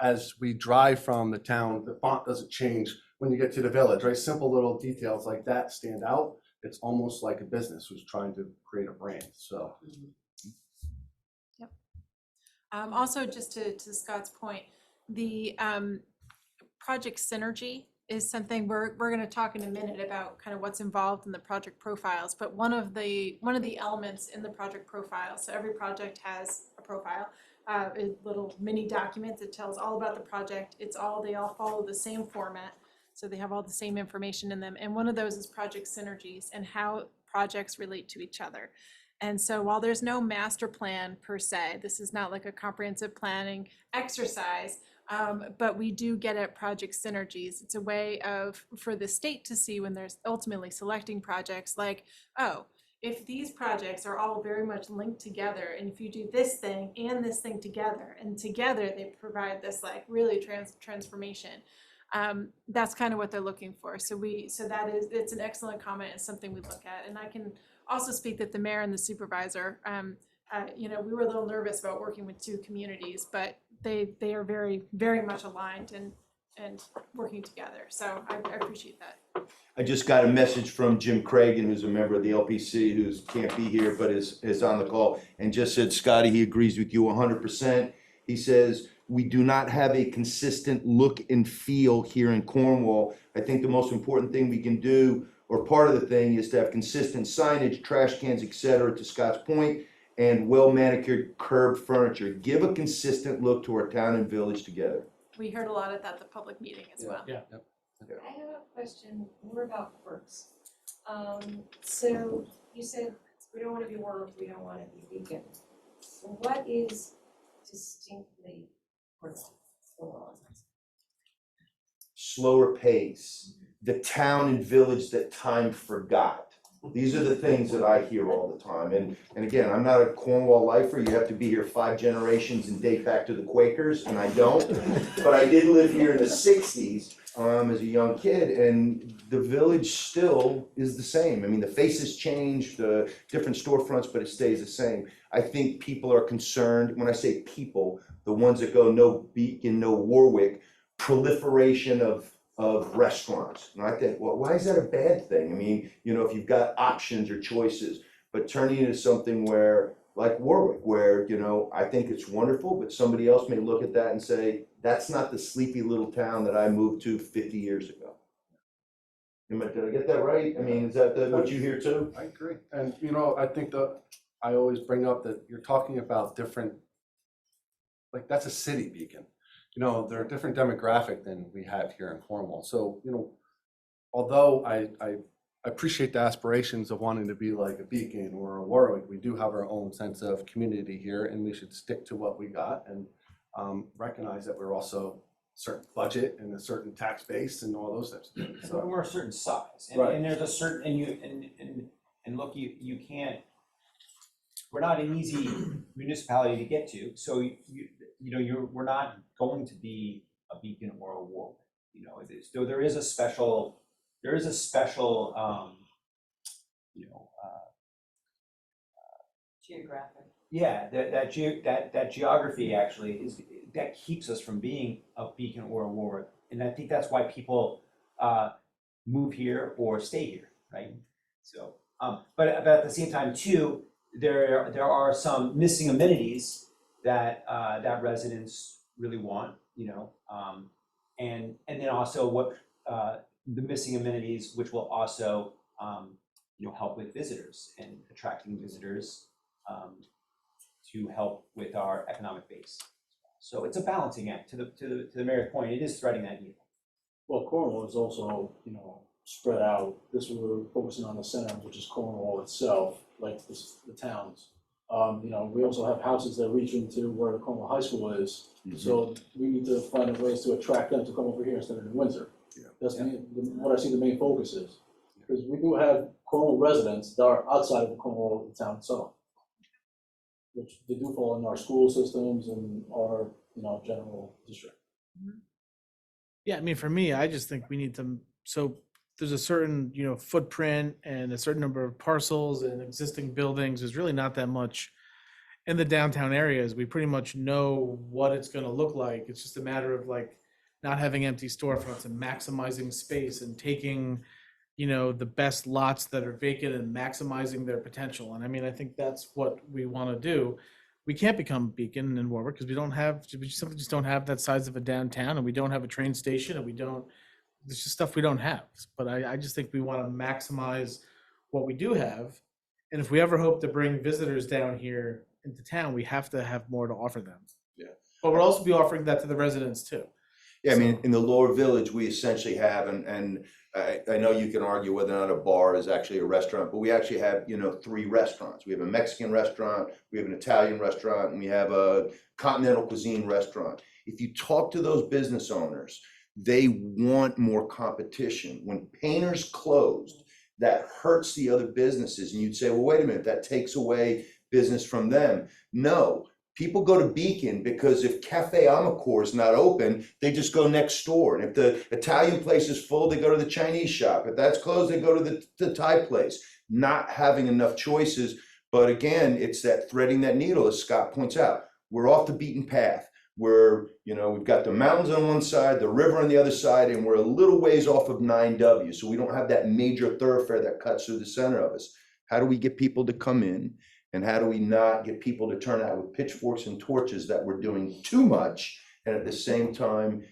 S4: as we drive from the town, the font doesn't change when you get to the village, right? Simple little details like that stand out. It's almost like a business who's trying to create a brand, so.
S1: Also, just to Scott's point, the project synergy is something we're gonna talk in a minute about kind of what's involved in the project profiles, but one of the elements in the project profile, so every project has a profile, a little mini document that tells all about the project. They all follow the same format, so they have all the same information in them, and one of those is project synergies and how projects relate to each other. And so while there's no master plan per se, this is not like a comprehensive planning exercise, but we do get at project synergies. It's a way for the state to see when there's ultimately selecting projects like, oh, if these projects are all very much linked together, and if you do this thing and this thing together, and together they provide this like really transformation, that's kind of what they're looking for. So it's an excellent comment. It's something we look at, and I can also speak that the mayor and the supervisor, we were a little nervous about working with two communities, but they are very, very much aligned and working together. So I appreciate that.
S2: I just got a message from Jim Cragen, who's a member of the LPC, who can't be here, but is on the call, and just said, Scotty, he agrees with you 100%. He says, we do not have a consistent look and feel here in Cornwall. I think the most important thing we can do, or part of the thing, is to have consistent signage, trash cans, etc., to Scott's point, and well manicured curb furniture. Give a consistent look to our town and village together.
S1: We heard a lot of that at the public meeting as well.
S3: Yeah.
S6: I have a question more about quirks. So you said we don't wanna be Warwick, we don't wanna be Beacon. What is distinctly Cornwall?
S2: Slower pace, the town and village that time forgot. These are the things that I hear all the time. And again, I'm not a Cornwall lifer. You have to be here 5 generations and date back to the Quakers, and I don't. But I did live here in the 60s as a young kid, and the village still is the same. I mean, the faces change, the different storefronts, but it stays the same. I think people are concerned, when I say people, the ones that go no Beacon, no Warwick, proliferation of restaurants. And I think, well, why is that a bad thing? I mean, if you've got options or choices, but turning it into something where, like Warwick, where, I think it's wonderful, but somebody else may look at that and say, that's not the sleepy little town that I moved to 50 years ago. Did I get that right? I mean, is that what you hear too?
S4: I agree. And, I think I always bring up that you're talking about different, like, that's a city, Beacon. They're a different demographic than we have here in Cornwall. So, although I appreciate the aspirations of wanting to be like a Beacon or a Warwick, we do have our own sense of community here, and we should stick to what we got and recognize that we're also a certain budget and a certain tax base and all those types of things.
S5: So we're a certain size,
S4: Right.
S5: and there's a certain, and look, you can't, we're not an easy municipality to get to, so we're not going to be a Beacon or a Warwick, so there is a special,
S7: Geographic.
S5: yeah, that geography actually is, that keeps us from being a Beacon or a Warwick, and I think that's why people move here or stay here, right? So, but at the same time too, there are some missing amenities that residents really want, and then also what the missing amenities, which will also help with visitors and attracting visitors to help with our economic base. So it's a balancing act. To the mayor's point, it is threading that needle.
S9: Well, Cornwall is also, spread out. This we're focusing on the center, which is Cornwall itself, like the towns. We also have houses that reach into where the Cornwall High School is. So we need to find ways to attract them to come over here instead of in Windsor.
S4: Yeah.
S9: That's what I see the main focus is. Because we do have Cornwall residents that are outside of the Cornwall town itself, which they do fall in our school systems and our, general district.
S3: Yeah, I mean, for me, I just think we need to, so there's a certain, footprint and a certain number of parcels and existing buildings. There's really not that much in the downtown areas, we pretty much know what it's gonna look like. It's just a matter of like not having empty storefronts and maximizing space and taking, the best lots that are vacant and maximizing their potential. And I mean, I think that's what we want to do. We can't become Beacon in Warwick because we simply just don't have that size of a downtown, and we don't have a train station, and there's just stuff we don't have. But I just think we want to maximize what we do have. And if we ever hope to bring visitors down here into town, we have to have more to offer them.
S2: Yeah.
S3: But we'll also be offering that to the residents too.
S2: Yeah, I mean, in the lower village, we essentially have, and I know you can argue whether or not a bar is actually a restaurant, but we actually have, 3 restaurants. We have a Mexican restaurant, we have an Italian restaurant, and we have a continental cuisine restaurant. If you talk to those business owners, they want more competition. When Painters closed, that hurts the other businesses, and you'd say, well, wait a minute, that takes away business from them. No. People go to Beacon because if Cafe Amacor is not open, they just go next door. And if the Italian place is full, they go to the Chinese shop. If that's closed, they go to the Thai place. Not having enough choices. But again, it's that threading that needle, as Scott points out. We're off the beaten path. We've got the mountains on one side, the river on the other side, and we're a little ways off of 9W. So we don't have that major thoroughfare that cuts through the center of us. How do we get people to come in? And how do we not get people to turn out with pitchforks and torches that we're doing too much, and at the same time,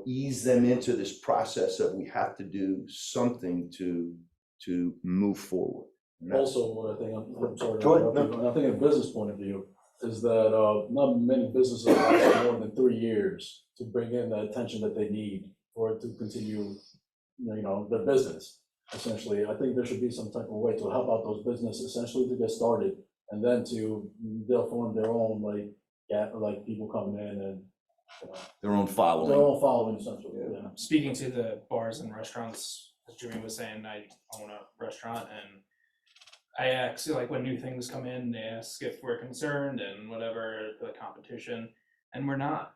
S2: ease them into this process that we have to do something to move forward.
S9: Also, what I think, I'm sorry,
S2: Go ahead.
S9: I think in a business point of view, is that not many businesses last more than 3 years to bring in the attention that they need for it to continue, their business. Essentially, I think there should be some type of way to help out those businesses, essentially to get started, and then they'll form their own like people coming in and
S2: Their own following.
S9: their own following essentially. Yeah.
S11: Speaking to the bars and restaurants, as Jimmy was saying, I own a restaurant, and I actually, like, when new things come in, they ask if we're concerned and whatever, the competition, and we're not.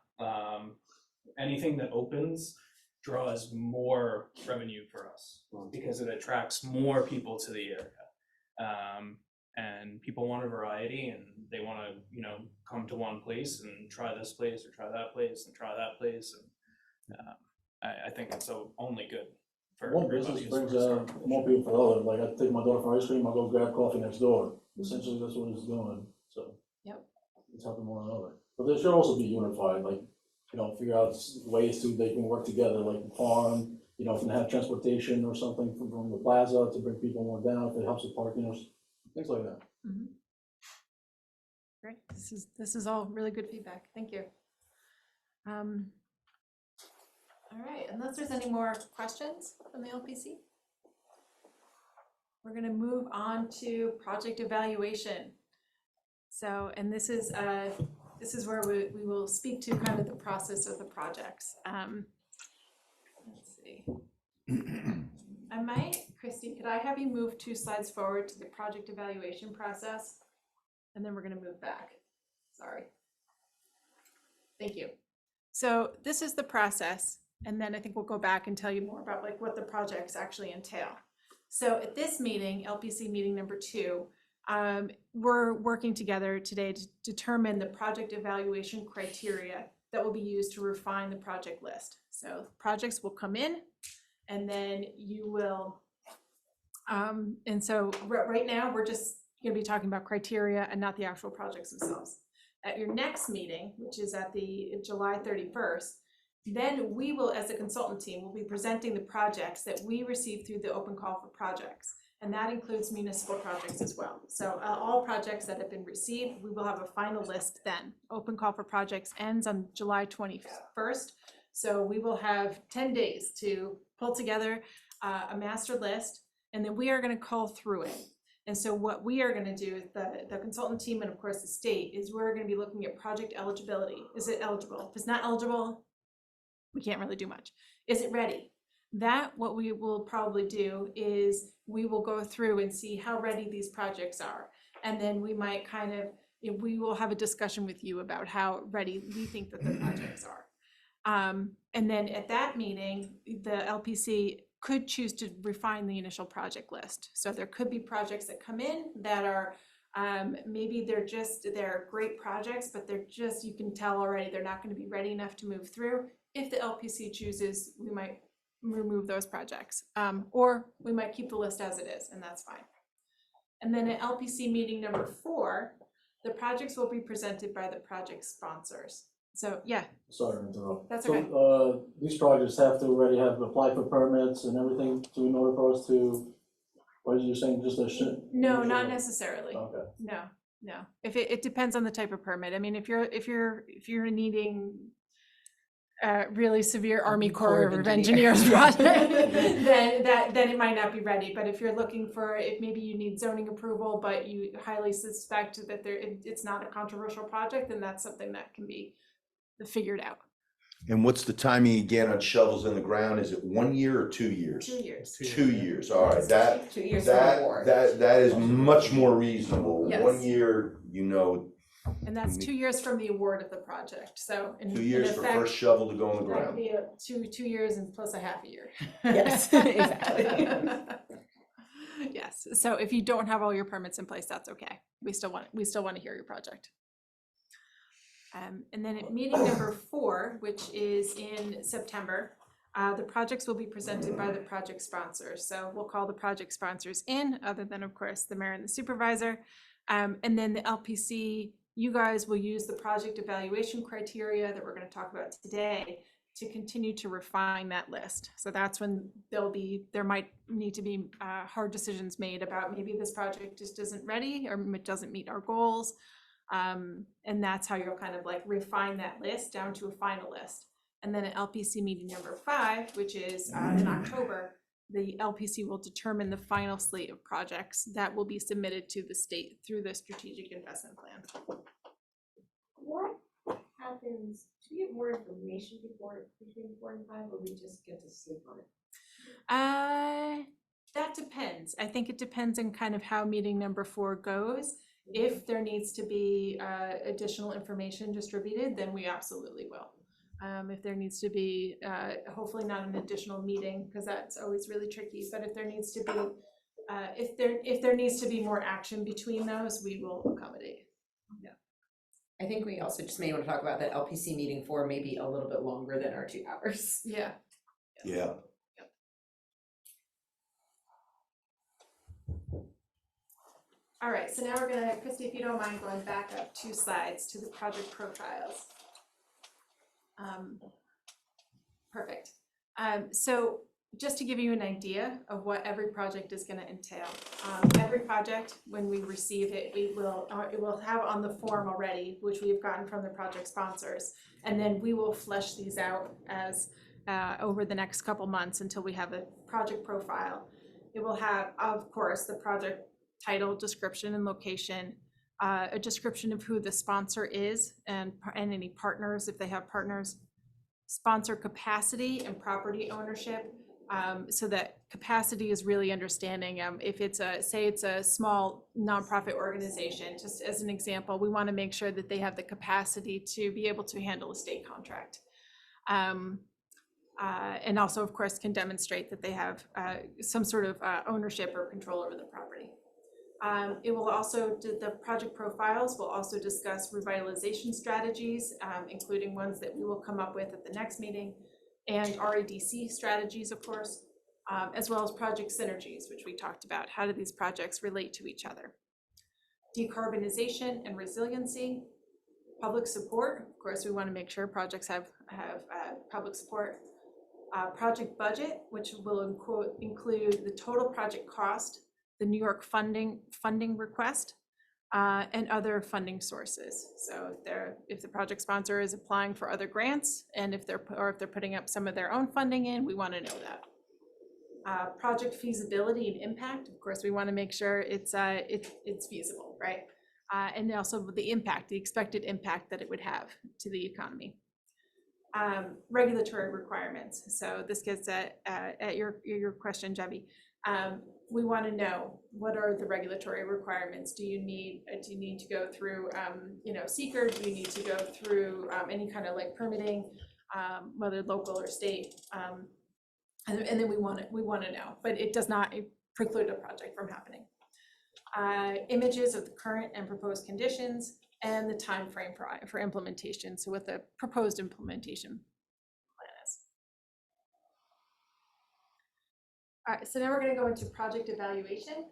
S11: Anything that opens draws more revenue for us because it attracts more people to the area. And people want a variety, and they want to, come to one place and try this place or try that place and try that place. And I think it's only good for
S9: One
S11: everybody
S9: business
S11: as
S9: brings
S11: far as
S9: more people for the other. Like, I take my daughter for ice cream, I go grab coffee next door. Essentially, that's what it's doing. So
S1: Yep.
S9: it's helping one another. But they should also be unified. Like, figure out ways they can work together, like the farm. If they have transportation or something from the plaza to bring people more down, if it helps with parking or things like that.
S1: Mhm. Great, this is all really good feedback, thank you. All right, unless there's any more questions from the LPC? We're gonna move on to project evaluation. So, and this is where we will speak to kind of the process of the projects. Let's see. Christy, could I have you move 2 slides forward to the project evaluation process? And then we're gonna move back. Sorry. Thank you. So this is the process, and then I think we'll go back and tell you more about what the projects actually entail. So at this meeting, LPC meeting number 2, we're working together today to determine the project evaluation criteria that will be used to refine the project list. So projects will come in, and then you will, and so right now we're just gonna be talking about criteria and not the actual projects themselves. At your next meeting, which is at the July 31st, then we will, as a consultant team, will be presenting the projects that we receive through the open call for projects. And that includes municipal projects as well. So all projects that have been received, we will have a final list then. Open call for projects ends on July 21st. So we will have 10 days to pull together a master list, and then we are gonna cull through it. And so what we are gonna do, the consultant team and of course the state, is we're gonna be looking at project eligibility. Is it eligible? If it's not eligible, we can't really do much. Is it ready? What we will probably do is we will go through and see how ready these projects are. And then we might we will have a discussion with you about how ready we think that the projects are. And then at that meeting, the LPC could choose to refine the initial project list. So there could be projects that come in that are Maybe they're great projects, but you can tell already they're not gonna be ready enough to move through. If the LPC chooses, we might remove those projects, or we might keep the list as it is, and that's fine. And then at LPC meeting number 4, the projects will be presented by the project sponsors. So, yeah,
S9: Sorry to interrupt.
S1: That's okay.
S9: So, these projects have to already have applied for permits and everything in order for us to, what you're saying, just a
S1: no, not necessarily.
S9: Okay.
S1: No. If it depends on the type of permit. I mean, if you're needing really severe Army Corps of Engineers project, then it might not be ready. But if you're looking for, if maybe you need zoning approval, but you highly suspect that it's not a controversial project, then that's something that can be figured out.
S2: And what's the timing again on shovels in the ground? Is it 1 year or 2 years?
S1: 2 years.
S2: 2 years, all right, that
S7: 2 years from award.
S2: that is much more reasonable.
S1: Yes.
S2: 1 year,
S1: And that's 2 years from the award of the project. So in
S2: 2 years
S1: in
S2: for
S1: effect,
S2: first shovel to go on the
S1: that
S2: ground.
S1: could be 2 years and plus a half a year.
S7: Yes, exactly.
S1: Yes, so if you don't have all your permits in place, that's okay. We still want to hear your project. And then at meeting number 4, which is in September, the projects will be presented by the project sponsors. So we'll call the project sponsors in, other than of course the mayor and the supervisor. And then the LPC, you guys will use the project evaluation criteria that we're going to talk about today to continue to refine that list. So that's when there might need to be hard decisions made about maybe this project just isn't ready or it doesn't meet our goals. And that's how you'll kind of like refine that list down to a final list. And then at LPC meeting number 5, which is in October, the LPC will determine the final slate of projects that will be submitted to the state through the strategic investment plan.
S6: What happens, do we get more information between 4 and 5, or we just get to sleep on it?
S1: That depends. I think it depends on kind of how meeting number 4 goes. If there needs to be additional information distributed, then we absolutely will. If there needs to be, hopefully not an additional meeting, because that's always really tricky, but if there needs to be, if there needs to be more action between those, we will accommodate. Yeah.
S7: I think we also just may want to talk about that LPC meeting for maybe a little bit longer than our 2 hours.
S1: Yeah.
S2: Yeah.
S1: All right, so now we're gonna, Christy, if you don't mind going back up 2 slides to the project profiles. Perfect. So just to give you an idea of what every project is gonna entail. Every project, when we receive it, it will have on the form already, which we've gotten from the project sponsors. And then we will flesh these out as over the next couple months until we have a project profile. It will have, of course, the project title, description, and location, a description of who the sponsor is and any partners, if they have partners, sponsor capacity and property ownership, so that capacity is really understanding if it's say it's a small nonprofit organization, just as an example, we want to make sure that they have the capacity to be able to handle a state contract. And also, of course, can demonstrate that they have some sort of ownership or control over the property. It will also, the project profiles will also discuss revitalization strategies, including ones that we will come up with at the next meeting, and RADC strategies, of course, as well as project synergies, which we talked about. How do these projects relate to each other? Decarbonization and resiliency, public support. Of course, we want to make sure projects have public support. Project budget, which will include the total project cost, the New York funding request, and other funding sources. So if the project sponsor is applying for other grants, and if they're putting up some of their own funding in, we want to know that. Project feasibility and impact. Of course, we want to make sure it's feasible, right? And also the expected impact that it would have to the economy. Regulatory requirements. So this gets at your question, Jevi. We want to know, what are the regulatory requirements? Do you need to go through seeker? Do you need to go through any kind of like permitting, whether local or state? And then we want to know, but it does not preclude a project from happening. images of the current and proposed conditions, and the time frame for implementation, so what the proposed implementation plan is. All right, so now we're gonna go into project evaluation.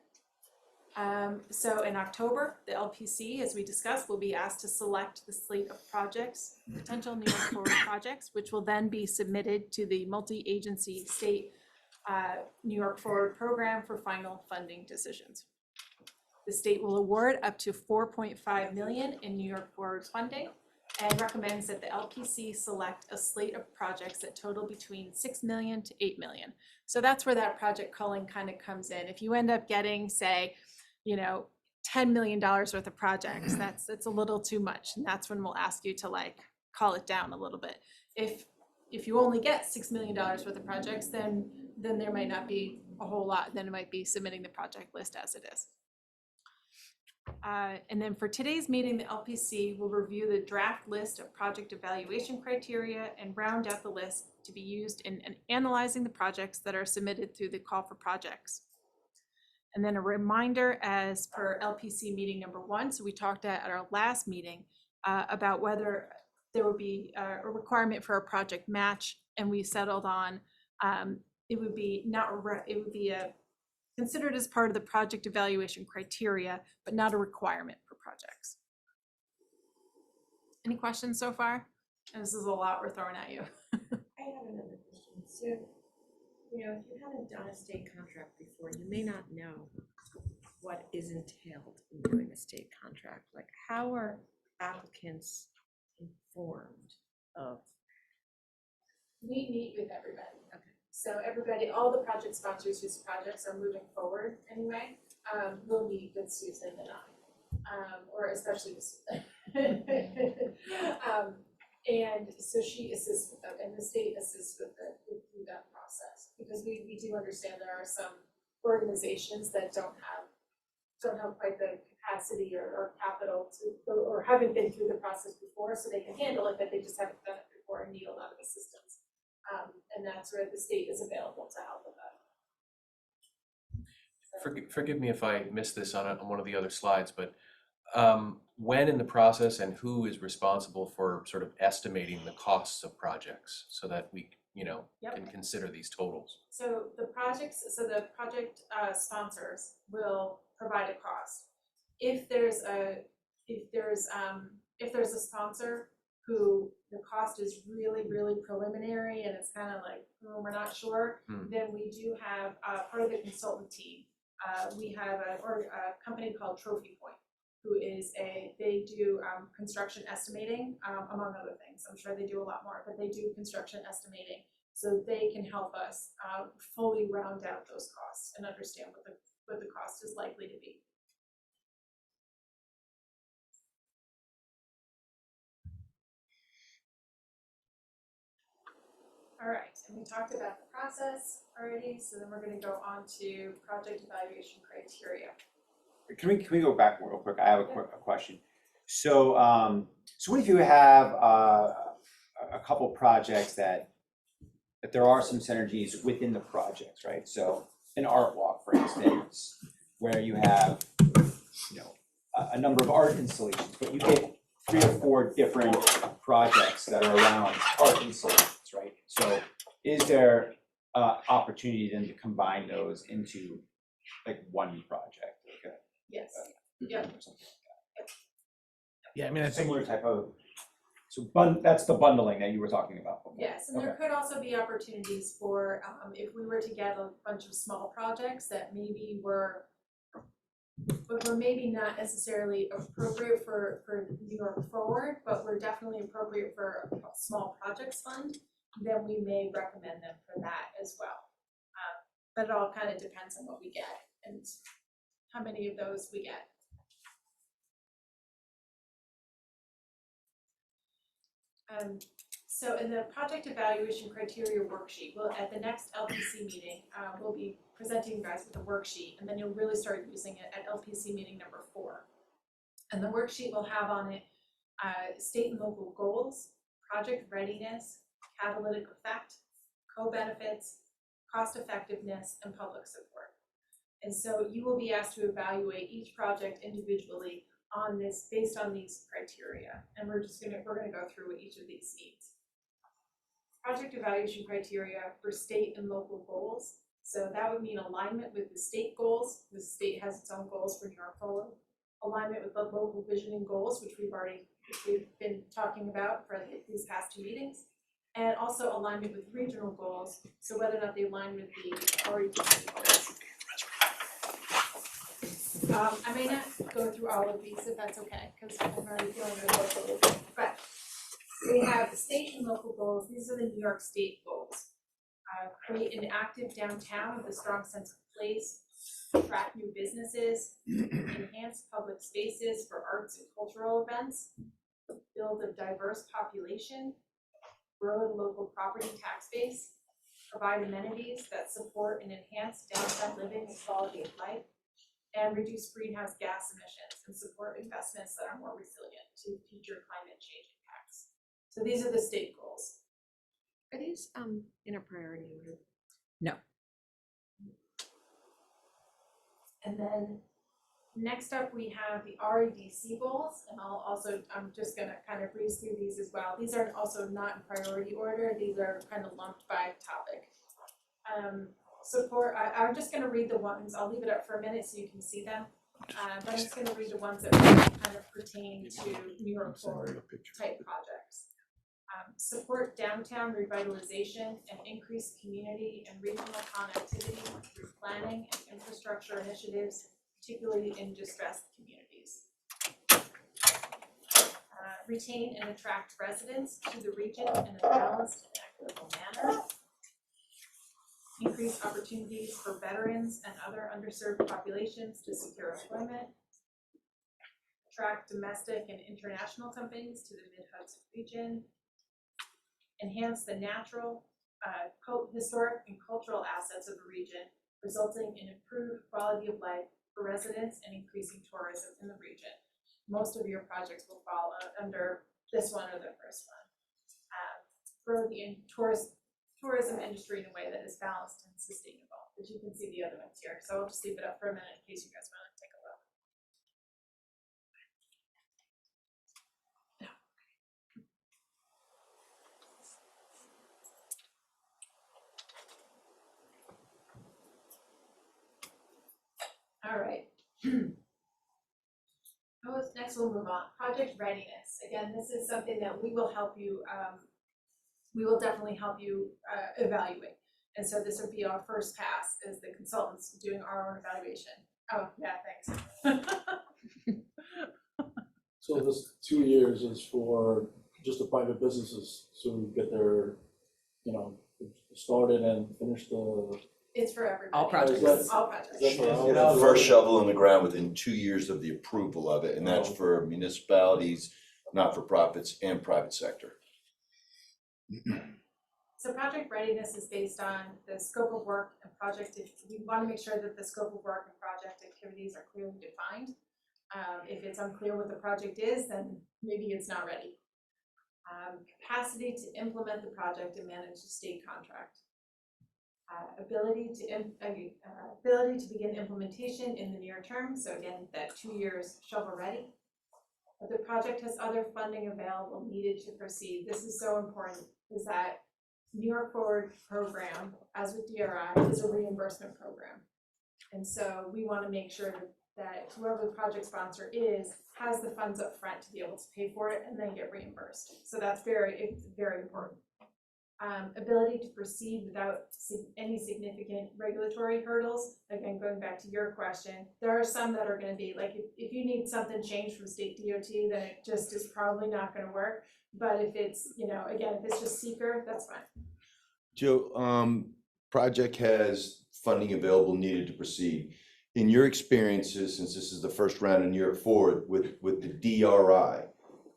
S1: So in October, the LPC, as we discussed, will be asked to select the slate of projects, potential New York Forward projects, which will then be submitted to the multi-agency state New York Forward program for final funding decisions. The state will award up to $4.5 million in New York Forward funding and recommends that the LPC select a slate of projects that total between $6 million to $8 million. So that's where that project culling kind of comes in. If you end up getting, say, $10 million worth of projects, that's a little too much. And that's when we'll ask you to like call it down a little bit. If you only get $6 million worth of projects, then there might not be a whole lot. Then it might be submitting the project list as it is. And then for today's meeting, the LPC will review the draft list of project evaluation criteria and round out the list to be used in analyzing the projects that are submitted through the call for projects. And then a reminder as per LPC meeting number 1. So we talked at our last meeting about whether there would be a requirement for a project match, and we settled on it would be considered as part of the project evaluation criteria, but not a requirement for projects. Any questions so far? And this is a lot we're throwing at you.
S6: I have another question. So, if you haven't done a state contract before, you may not know what is entailed in doing a state contract. Like, how are applicants informed of?
S1: We meet with everybody.
S6: Okay.
S1: So everybody, all the project sponsors whose projects are moving forward anyway, will meet with Susan and I, or especially with Susan. And so she assists with them, and the state assists with through that process, because we do understand there are some organizations that don't have quite the capacity or capital or haven't been through the process before, so they can handle it, but they just haven't done it before and need a lot of assistance. And that's where the state is available to help with that. So.
S8: Forgive me if I missed this on one of the other slides, but when in the process and who is responsible for sort of estimating the costs of projects so that we,
S1: Yep.
S8: can consider these totals?
S1: So the project sponsors will provide a cost. If there's a sponsor who the cost is really, really preliminary and it's kind of like, we're not sure, then we do have part of the consultant team. We have a company called Trophy Point, who is they do construction estimating, among other things. I'm sure they do a lot more, but they do construction estimating. So they can help us fully round out those costs and understand what the cost is likely to be. All right, and we talked about the process already, so then we're going to go on to project evaluation criteria.
S5: Can we go back real quick? I have a question. So, so what if you have a couple projects that there are some synergies within the projects, right? So an art walk, for instance, where you have, a number of art installations, but you get 3 or 4 different projects that are around art installations, right? So is there opportunity then to combine those into like one project? Okay.
S1: Yes. Yeah.
S5: Or something like that.
S3: Yeah, I mean, I think
S5: Similar type of, so that's the bundling that you were talking about before.
S1: Yes, and there could also be opportunities for, if we were to get a bunch of small projects that maybe were maybe not necessarily appropriate for New York Forward, but were definitely appropriate for a small projects fund, then we may recommend them for that as well. But it all kind of depends on what we get and how many of those we get. So in the project evaluation criteria worksheet, at the next LPC meeting, we'll be presenting you guys with a worksheet, and then you'll really start using it at LPC meeting number 4. And the worksheet will have on it state and local goals, project readiness, catalytic effect, co-benefits, cost effectiveness, and public support. And so you will be asked to evaluate each project individually on this, based on these criteria. And we're gonna go through what each of these needs. Project evaluation criteria for state and local goals. So that would mean alignment with the state goals. The state has its own goals for New York Forward. Alignment with the local visioning goals, which we've been talking about for these past 2 meetings. And also alignment with regional goals, so whether or not they align with the REDC goals. I may not go through all of these if that's okay, because I'm already feeling the local, but we have the state and local goals. These are the New York State goals. Create an active downtown with a strong sense of place, attract new businesses, enhance public spaces for arts and cultural events, build a diverse population, grow the local property tax base, provide amenities that support and enhance downtown living and quality of life, and reduce greenhouse gas emissions and support investments that are more resilient to future climate change impacts. So these are the state goals.
S6: Are these in a priority order?
S1: And then next up, we have the REDC goals, and I'm just gonna kind of breeze through these as well. These are also not in priority order, these are kind of lumped by topic. I'm just gonna read the ones, I'll leave it up for a minute so you can see them. But I'm just gonna read the ones that kind of pertain to New York Forward type projects. Support downtown revitalization and increase community and regional connectivity through planning and infrastructure initiatives, particularly in distressed communities. Retain and attract residents to the region in a balanced and equitable manner. Increase opportunities for veterans and other underserved populations to secure employment. Attract domestic and international companies to the Mid-Hudson region. Enhance the natural, historic, and cultural assets of the region, resulting in improved quality of life for residents and increasing tourism in the region. Most of your projects will fall under this one or the first one. Grow the tourism industry in a way that is balanced and sustainable, but you can see the other ones here. So I'll just leave it up for a minute in case you guys want to take a look. All right. Next we'll move on. Project readiness. Again, this is something that we will help you, we will definitely help you evaluate. And so this would be our first pass as the consultants doing our own evaluation. Oh, yeah, thanks.
S9: So this 2 years is for just the private businesses, so get their, started and finish the.
S1: It's for everybody.
S7: All projects.
S1: All projects.
S9: Is that for all?
S2: Yeah, the first shovel in the ground within 2 years of the approval of it, and that's
S9: Oh.
S2: for municipalities, not-for-profits, and private sector.
S1: So project readiness is based on the scope of work and project. We want to make sure that the scope of work and project activities are clearly defined. If it's unclear what the project is, then maybe it's not ready. Capacity to implement the project and manage the state contract. Ability to begin implementation in the near term. So again, that 2 years shovel ready. If the project has other funding available needed to proceed. This is so important, is that New York Forward program, as with DRI, is a reimbursement program. And so we want to make sure that whoever the project sponsor is has the funds up front to be able to pay for it and then get reimbursed. So that's very important. Ability to proceed without any significant regulatory hurdles. Again, going back to your question, there are some that are going to be like, if you need something changed from state DOT, then it just is probably not going to work. But if it's, again, if it's just seeker, that's fine.
S2: Joe, project has funding available needed to proceed. In your experiences, since this is the first round in New York Forward with the DRI,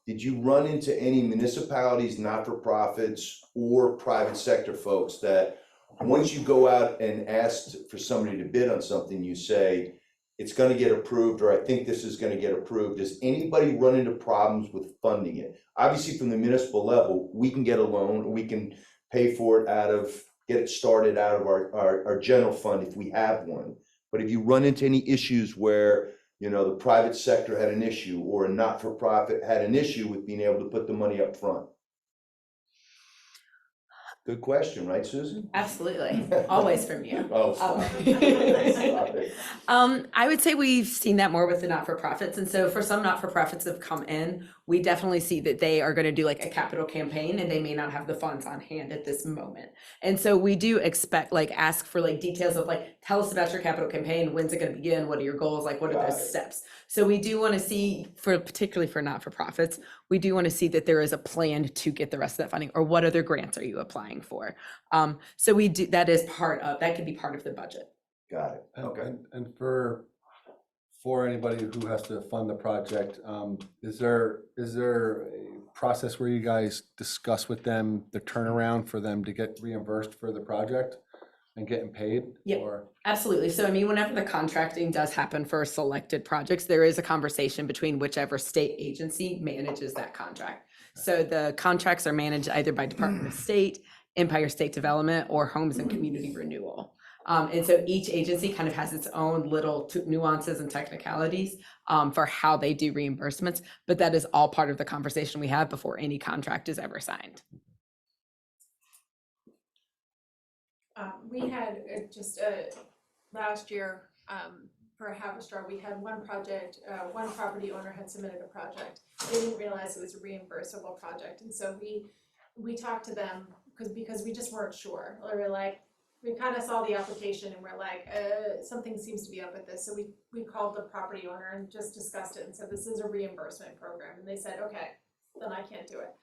S2: did you run into any municipalities, not-for-profits, or private sector folks that once you go out and ask for somebody to bid on something, you say, it's gonna get approved, or I think this is gonna get approved? Does anybody run into problems with funding it? Obviously, from the municipal level, we can get a loan, or we can pay for it get it started out of our general fund if we have one. But if you run into any issues where, you know, the private sector had an issue or a not-for-profit had an issue with being able to put the money up front? Good question, right, Susan?
S7: Absolutely, always from you.
S2: Oh, stop it. Stop it.
S7: I would say we've seen that more with the not-for-profits, and so for some not-for-profits that have come in, we definitely see that they are gonna do like a capital campaign and they may not have the funds on hand at this moment. And so we do expect, like, ask for like details of like, tell us about your capital campaign, when's it gonna begin, what are your goals, like, what are
S2: Got
S7: those
S2: it.
S7: steps? So we do wanna see, particularly for not-for-profits, we do wanna see that there is a plan to get the rest of that funding, or what other grants are you applying for? So we do, that could be part of the budget.
S2: Got it, okay.
S4: And for anybody who has to fund the project, is there a process where you guys discuss with them the turnaround for them to get reimbursed for the project and getting paid?
S7: Yep.
S4: Or
S7: Absolutely. So I mean, whenever the contracting does happen for selected projects, there is a conversation between whichever state agency manages that contract. So the contracts are managed either by Department of State, Empire State Development, or Homes and Community Renewal. And so each agency kind of has its own little nuances and technicalities for how they do reimbursements, but that is all part of the conversation we have before any contract is ever signed.
S1: We had last year, for Haverstraw, we had one project, one property owner had submitted a project. They didn't realize it was a reimbursable project, and so we talked to them because we just weren't sure. We were like, we kind of saw the application and we're like, something seems to be up with this. So we called the property owner and just discussed it and said, this is a reimbursement program. And they said, okay, then I can't do it.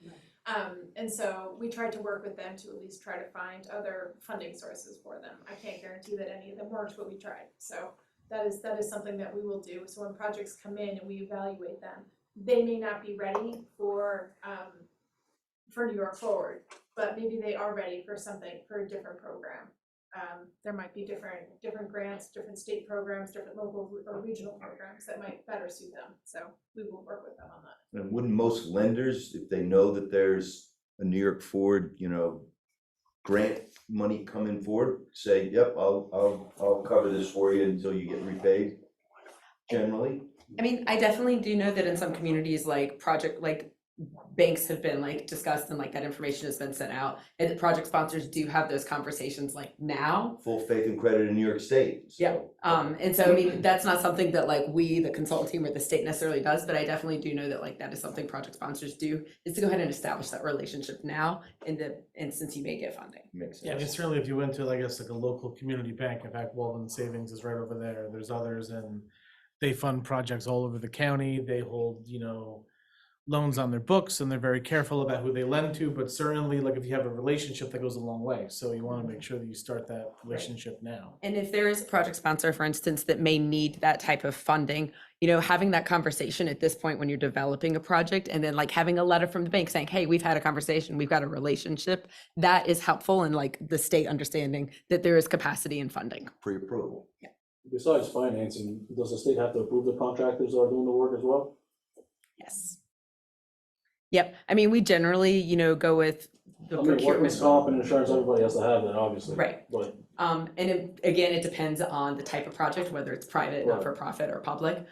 S1: And so we tried to work with them to at least try to find other funding sources for them. I can't guarantee that any of them worked, but we tried. So that is something that we will do. So when projects come in and we evaluate them, they may not be ready for New York Forward, but maybe they are ready for a different program. There might be different grants, different state programs, different local or regional programs that might better suit them. So we will work with them on that.
S2: And wouldn't most lenders, if they know that there's a New York Forward, you know, grant money coming forward, say, yep, I'll cover this for you until you get repaid, generally?
S7: I mean, I definitely do know that in some communities, banks have been like discussed and like that information has been sent out, and project sponsors do have those conversations like now.
S2: Full faith and credit in New York State. So.
S7: Yeah. And so I mean, that's not something that like we, the consultant team or the state necessarily does, but I definitely do know that like that is something project sponsors do, is to go ahead and establish that relationship now in the instance you may get funding.
S2: Makes sense.
S3: Yeah, I mean, certainly if you went to, I guess, like a local community bank, in fact, Walden Savings is right over there. There's others, and they fund projects all over the county. They hold, you know, loans on their books, and they're very careful about who they lend to, but certainly like if you have a relationship, that goes a long way. So you want to make sure that you start that relationship now.
S7: And if there is a project sponsor, for instance, that may need that type of funding, you know, having that conversation at this point when you're developing a project, and then like having a letter from the bank saying, hey, we've had a conversation, we've got a relationship, that is helpful in like the state understanding that there is capacity and funding.
S2: Pre-approval.
S9: Besides financing, does the state have to approve the contractors that are doing the work as well?
S7: Yes. Yep. I mean, we generally, you know, go with the
S9: I mean,
S7: procurement.
S9: workman's comp and insurance, everybody has to have that, obviously.
S7: Right.
S9: But
S7: Again, it depends on the type of project, whether it's private,
S9: Right.
S7: not-for-profit, or public.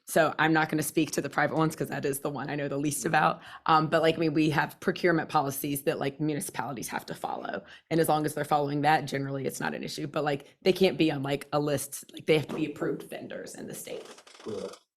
S7: So I'm not going to speak to the private ones because that is the one I know the least about. But like, I mean, we have procurement policies that like municipalities have to follow. And as long as they're following that, generally it's not an issue. But like, they can't be on like a list, like they have to be approved vendors in the state.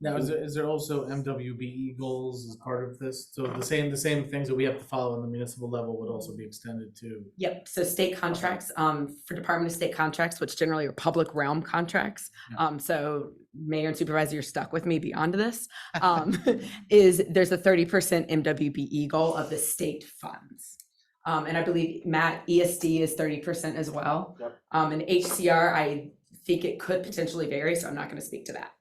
S3: Now, is there also MWBE goals as part of this? So the same things that we have to follow on the municipal level would also be extended to.
S7: Yep, so state contracts, for Department of State contracts, which generally are public realm contracts. So Mayor and Supervisor, you're stuck with me beyond this. There's a 30% MWBE goal of the state funds. And I believe, Matt, ESD is 30% as well.
S9: Yep.
S7: And HCR, I think it could potentially vary, so I'm not gonna speak to that.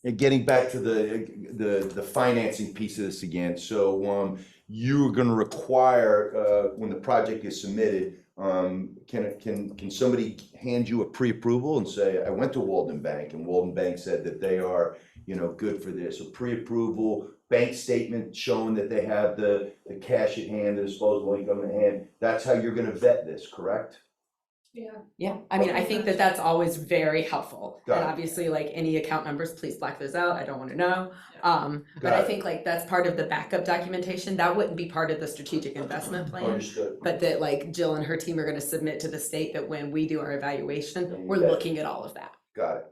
S2: And getting back to the financing piece of this again, so you're gonna require, when the project is submitted, can somebody hand you a pre-approval and say, I went to Walden Bank and Walden Bank said that they are, you know, good for this, a pre-approval bank statement showing that they have the cash at hand, the disposable income at hand, that's how you're gonna vet this, correct?
S7: Yeah, I mean, I think that that's always very helpful.
S2: Got
S7: And
S2: it.
S7: obviously, like any account numbers, please black those out. I don't want to know. But
S2: Got
S7: I
S2: it.
S7: think like that's part of the backup documentation. That wouldn't be part of the strategic investment plan.
S2: Understood.
S7: But that like Jill and her team are going to submit to the state that when we do our evaluation,
S2: And
S7: we're
S2: that-
S7: looking at all of that.
S2: Got it.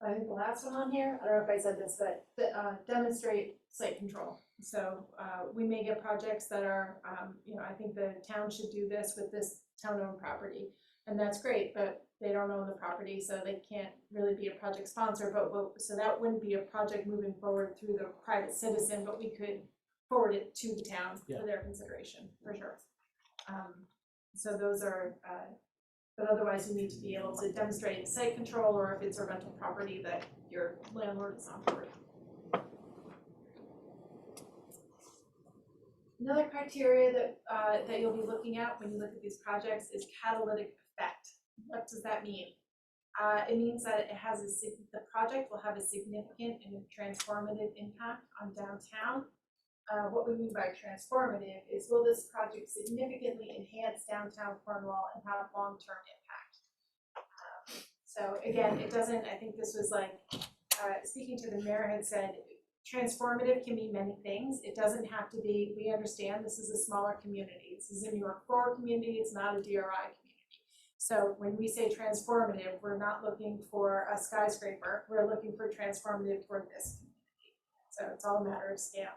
S1: I think the last one on here, I don't know if I said this, but demonstrate site control. So we may get projects that are, I think the town should do this with this town-owned property. And that's great, but they don't own the property, so they can't really be a project sponsor, so that wouldn't be a project moving forward through the private citizen, but we could forward it to the town for their consideration, for sure. So those are, but otherwise you need to be able to demonstrate site control, or if it's a rental property that your landlord is on board. Another criteria that you'll be looking at when you look at these projects is catalytic effect. What does that mean? It means that the project will have a significant and transformative impact on downtown. What we mean by transformative is, will this project significantly enhance downtown Cornwall and have long-term impact? So again, it doesn't, I think this was like, speaking to the mayor had said, transformative can mean many things. It doesn't have to be, we understand this is a smaller community. This is a New York Forward community, it's not a DRI community. So when we say transformative, we're not looking for a skyscraper, we're looking for transformative for this community. So it's all a matter of scale.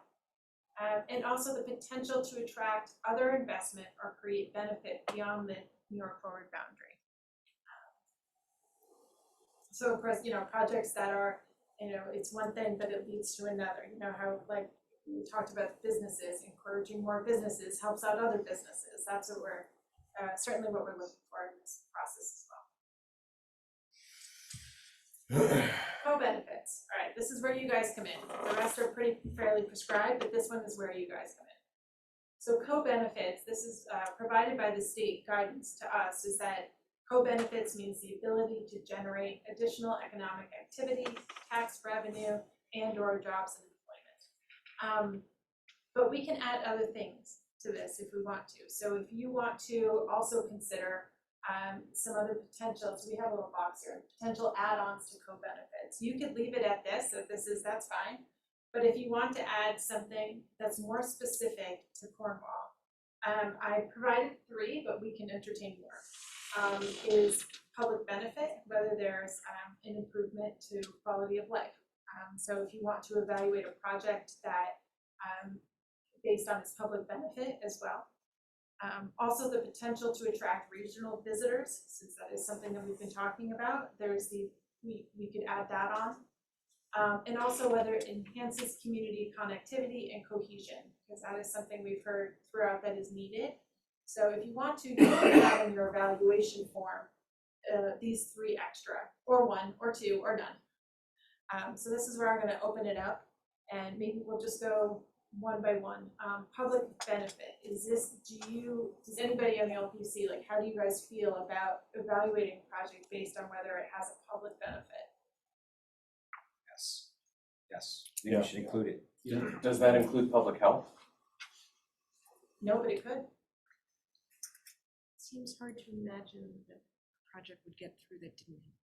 S1: And also the potential to attract other investment or create benefit beyond the New York Forward boundary. So of course, projects that are, it's one thing, but it leads to another. How, like we talked about businesses, encouraging more businesses helps out other businesses. That's what we're, certainly what we're looking for in this process as well. Co-benefits. All right, this is where you guys come in. The rest are pretty fairly prescribed, but this one is where you guys come in. So co-benefits, this is provided by the state guidance to us, is that co-benefits means the ability to generate additional economic activity, tax revenue, and or jobs and employment. But we can add other things to this if we want to. So if you want to also consider some other potentials, we have a little box here, potential add-ons to co-benefits. You could leave it at this, that's fine. But if you want to add something that's more specific to Cornwall, I provided 3, but we can entertain more. Is public benefit, whether there's an improvement to quality of life. So if you want to evaluate a project that based on its public benefit as well. Also the potential to attract regional visitors, since that is something that we've been talking about. There's we could add that on. And also whether it enhances community connectivity and cohesion, because that is something we've heard throughout that is needed. So if you want to, you can put that in your evaluation form, these 3 extra, or 1, or 2, or none. So this is where I'm going to open it up, and maybe we'll just go one by one. Public benefit, does anybody on the LPC, like, how do you guys feel about evaluating a project based on whether it has a public benefit?
S5: Yes, you should include it.
S8: Does that include public health?
S1: No, but it could.
S6: Seems hard to imagine that a project would get through that didn't have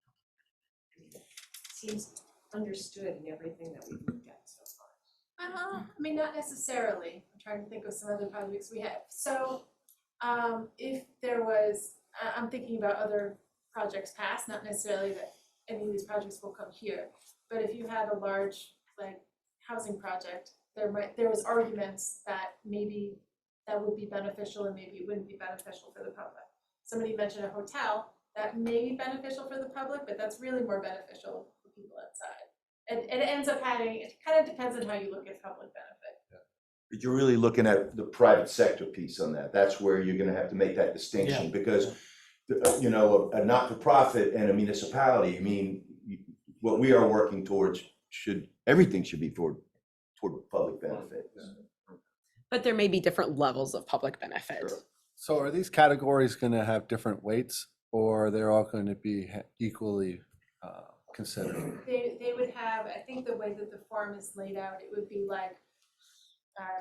S6: public benefit. It seems understood in everything that we've looked at so far.
S1: I mean, not necessarily. I'm trying to think of some other projects we have. So, if there was, I'm thinking about other projects past, not necessarily that any of these projects will come here, but if you had a large, like, housing project, there was arguments that maybe that would be beneficial and maybe it wouldn't be beneficial for the public. Somebody mentioned a hotel that may be beneficial for the public, but that's really more beneficial for people outside. And it ends up it kind of depends on how you look at public benefit.
S2: But you're really looking at the private sector piece on that. That's where you're gonna have to make that distinction, because a not-for-profit and a municipality, I mean, what we are working towards everything should be toward public benefit.
S7: But there may be different levels of public benefit.
S2: Sure.
S4: So are these categories going to have different weights, or they're all going to be equally considered?
S1: They would have, I think the way that the form is laid out, it would be like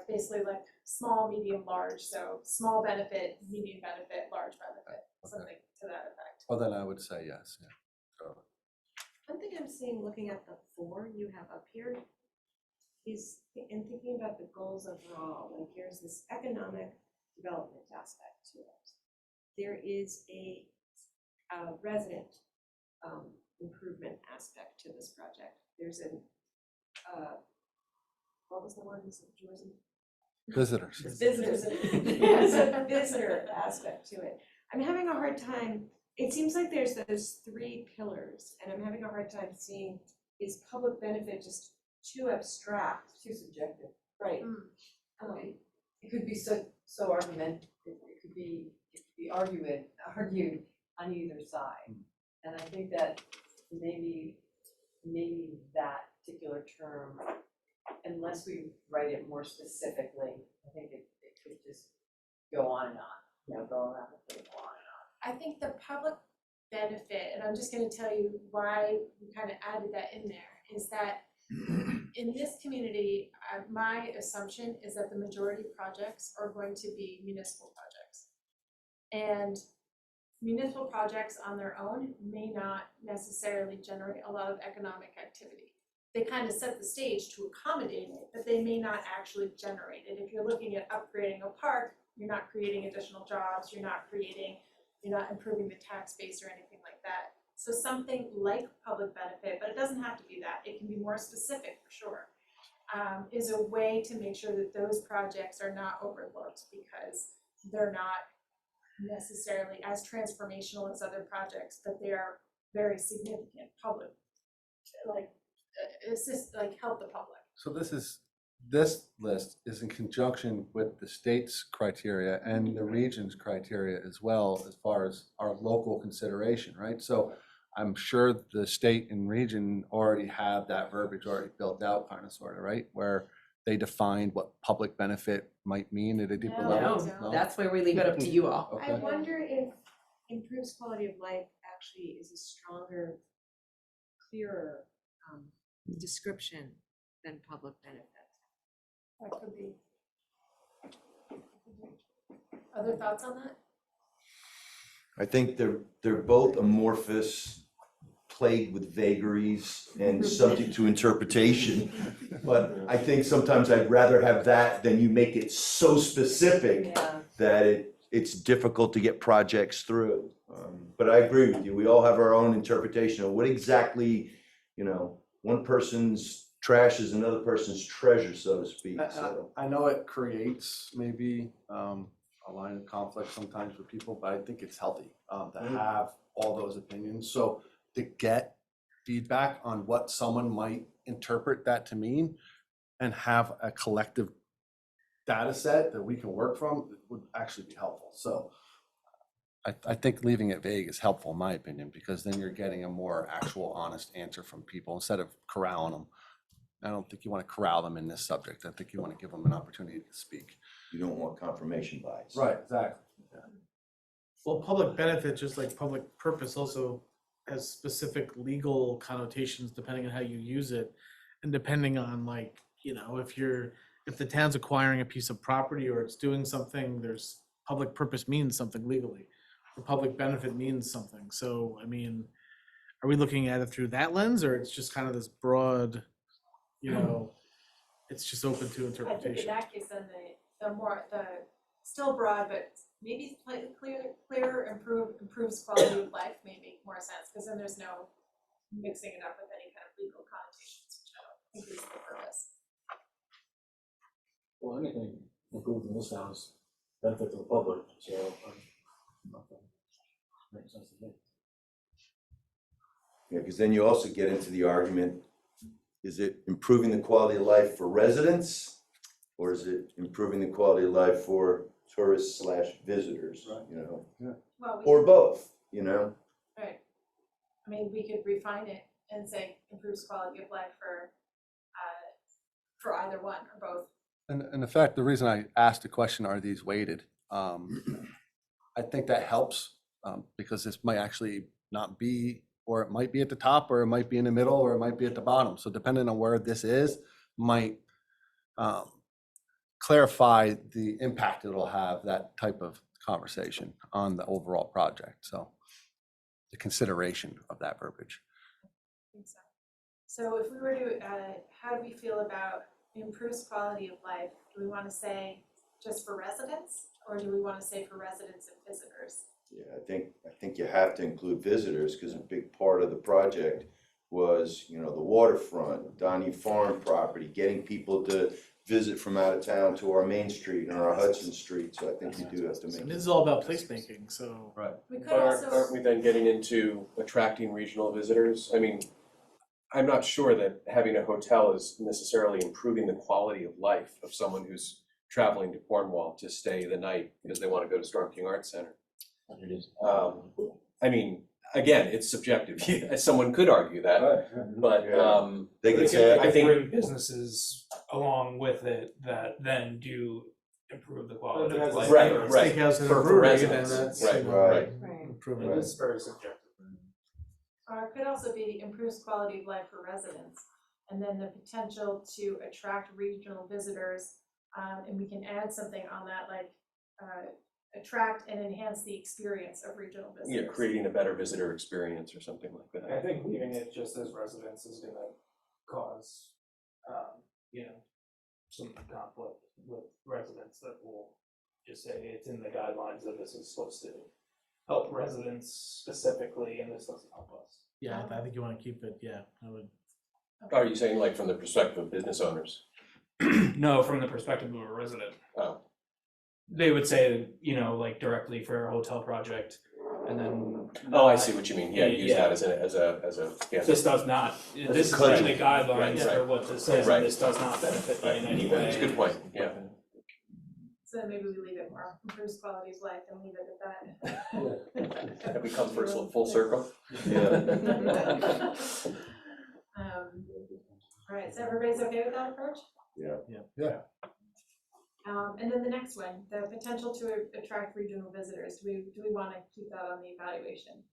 S1: basically like small, medium, large, so small benefit, medium benefit, large benefit, something to that effect.
S4: Well, then I would say yes, yeah. So,
S6: One thing I'm seeing, looking at the 4 you have up here, is in thinking about the goals overall, like there's this economic development aspect to it. There is a resident improvement aspect to this project. There's an, what was the one, yours?
S4: visitors.
S6: Visitors, there's a visitor aspect to it. I'm having a hard time, it seems like there's those 3 pillars, and I'm having a hard time seeing, is public benefit just too abstract?
S12: Too subjective.
S6: Right.
S12: It could be so argument, it could be argued on either side. And I think that maybe that particular term, unless we write it more specifically, I think it could just go on and on, go around the table on and on.
S1: I think the public benefit, and I'm just gonna tell you why we kind of added that in there, is that in this community, my assumption is that the majority of projects are going to be municipal projects. And municipal projects on their own may not necessarily generate a lot of economic activity. They kind of set the stage to accommodate it, but they may not actually generate it. If you're looking at upgrading a park, you're not creating additional jobs, you're not improving the tax base or anything like that. So something like public benefit, but it doesn't have to be that, it can be more specific for sure, is a way to make sure that those projects are not overlooked because they're not necessarily as transformational as other projects, but they are very significant public, help the public.
S4: So this list is in conjunction with the state's criteria and the region's criteria as well, as far as our local consideration, right? So I'm sure the state and region already have that verbiage already built out, kind of, sort of, right? Where they defined what public benefit might mean at a deeper
S1: No,
S4: level.
S1: no.
S7: That's why we leave it up to you all.
S6: I
S4: Okay.
S6: wonder if improves quality of life actually is a stronger, clearer description than public benefit.
S1: That could be. Other thoughts on that?
S2: I think they're both amorphous, plagued with vagaries and subject to interpretation. But I think sometimes I'd rather have that than you make it so specific
S12: Yeah.
S2: that it's difficult to get projects through. But I agree with you, we all have our own interpretation of what exactly, one person's trash is another person's treasure, so to speak, so.
S4: I know it creates maybe a line of conflict sometimes with people, but I think it's healthy to have all those opinions. So to get feedback on what someone might interpret that to mean and have a collective data set that we can work from would actually be helpful. So I think leaving it vague is helpful in my opinion, because then you're getting a more actual honest answer from people instead of corralling them. I don't think you want to corral them in this subject. I think you want to give them an opportunity to speak.
S2: You don't want confirmation bias.
S4: Right, exactly.
S3: Well, public benefit, just like public purpose, also has specific legal connotations depending on how you use it. And depending on if the town's acquiring a piece of property or it's doing something, there's public purpose means something legally. Or public benefit means something. So, I mean, are we looking at it through that lens, or it's just kind of this broad, it's just open to
S1: I think in
S3: interpretation?
S1: that case, then the still broad, but maybe slightly clearer, improves quality of life may make more sense, because then there's no mixing it up with any kind of legal connotations, which I don't think is the purpose.
S9: Well, anything improved in this town is benefit to the public, so nothing makes sense to me.
S2: Yeah, because then you also get into the argument, is it improving the quality of life for residents? Or is it improving the quality of life for tourists / visitors,
S1: Well,
S2: or both,
S1: right. I mean, we could refine it and say improves quality of life for either one or both.
S4: And in fact, the reason I asked the question, are these weighted? I think that helps because this might actually not be, or it might be at the top, or it might be in the middle, or it might be at the bottom. So depending on where this is, might clarify the impact it'll have, that type of conversation on the overall project. So the consideration of that verbiage.
S1: I think so. So if we were to, how do we feel about improves quality of life? Do we want to say just for residents, or do we want to say for residents and visitors?
S2: Yeah, I think you have to include visitors, because a big part of the project was, you know, the waterfront, Donny Farm property, getting people to visit from out of town to our Main Street and our Hudson Street, so I think you do have to make.
S3: And this is all about placemaking, so.
S4: Right.
S1: We could
S8: But
S1: also.
S8: aren't we then getting into attracting regional visitors? I mean, I'm not sure that having a hotel is necessarily improving the quality of life of someone who's traveling to Cornwall to stay the night because they want to go to Storm King Arts Center. I mean, again, it's subjective. Someone could argue that, but
S2: They could
S11: They
S2: say,
S11: can
S8: I think-
S11: bring businesses along with it that then do improve the quality of life.
S8: Right,
S11: for
S8: right.
S3: Steakhouse and a
S8: For
S3: brewery,
S8: residents,
S3: then that's,
S8: right,
S3: you know,
S2: right.
S6: Right.
S3: improvement.
S11: It is very subjective.
S1: Or it could also be improves quality of life for residents, and then the potential to attract regional visitors. And we can add something on that, like, attract and enhance the experience of regional visitors.
S8: yeah, creating a better visitor experience or something like that.
S11: I think leaving it just as residents is gonna cause, you know, some conflict with residents that will just say it's in the guidelines that this is supposed to help residents specifically, and this doesn't help us.
S3: Yeah, I think you wanna keep it, yeah, I would.
S8: Are you saying like from the perspective of business owners?
S11: No, from the perspective of a resident.
S8: Oh.
S11: They would say, you know, like directly for a hotel project, and then.
S8: Oh, I see what you mean. Yeah, use
S11: Yeah.
S8: that as a, yeah.
S11: This does not, this is
S2: cudgel.
S11: in the guidelines
S8: Right,
S11: for what this says,
S8: right.
S11: and this does not benefit me in any way.
S8: That's a good point, yeah.
S1: So maybe we leave it more, improves quality of life and leave it at that.
S8: Have we come full circle?
S2: Yeah.
S1: All right, so everybody's okay with that approach?
S2: Yeah.
S1: And then the next one, the potential to attract regional visitors, do we want to keep that on the evaluation?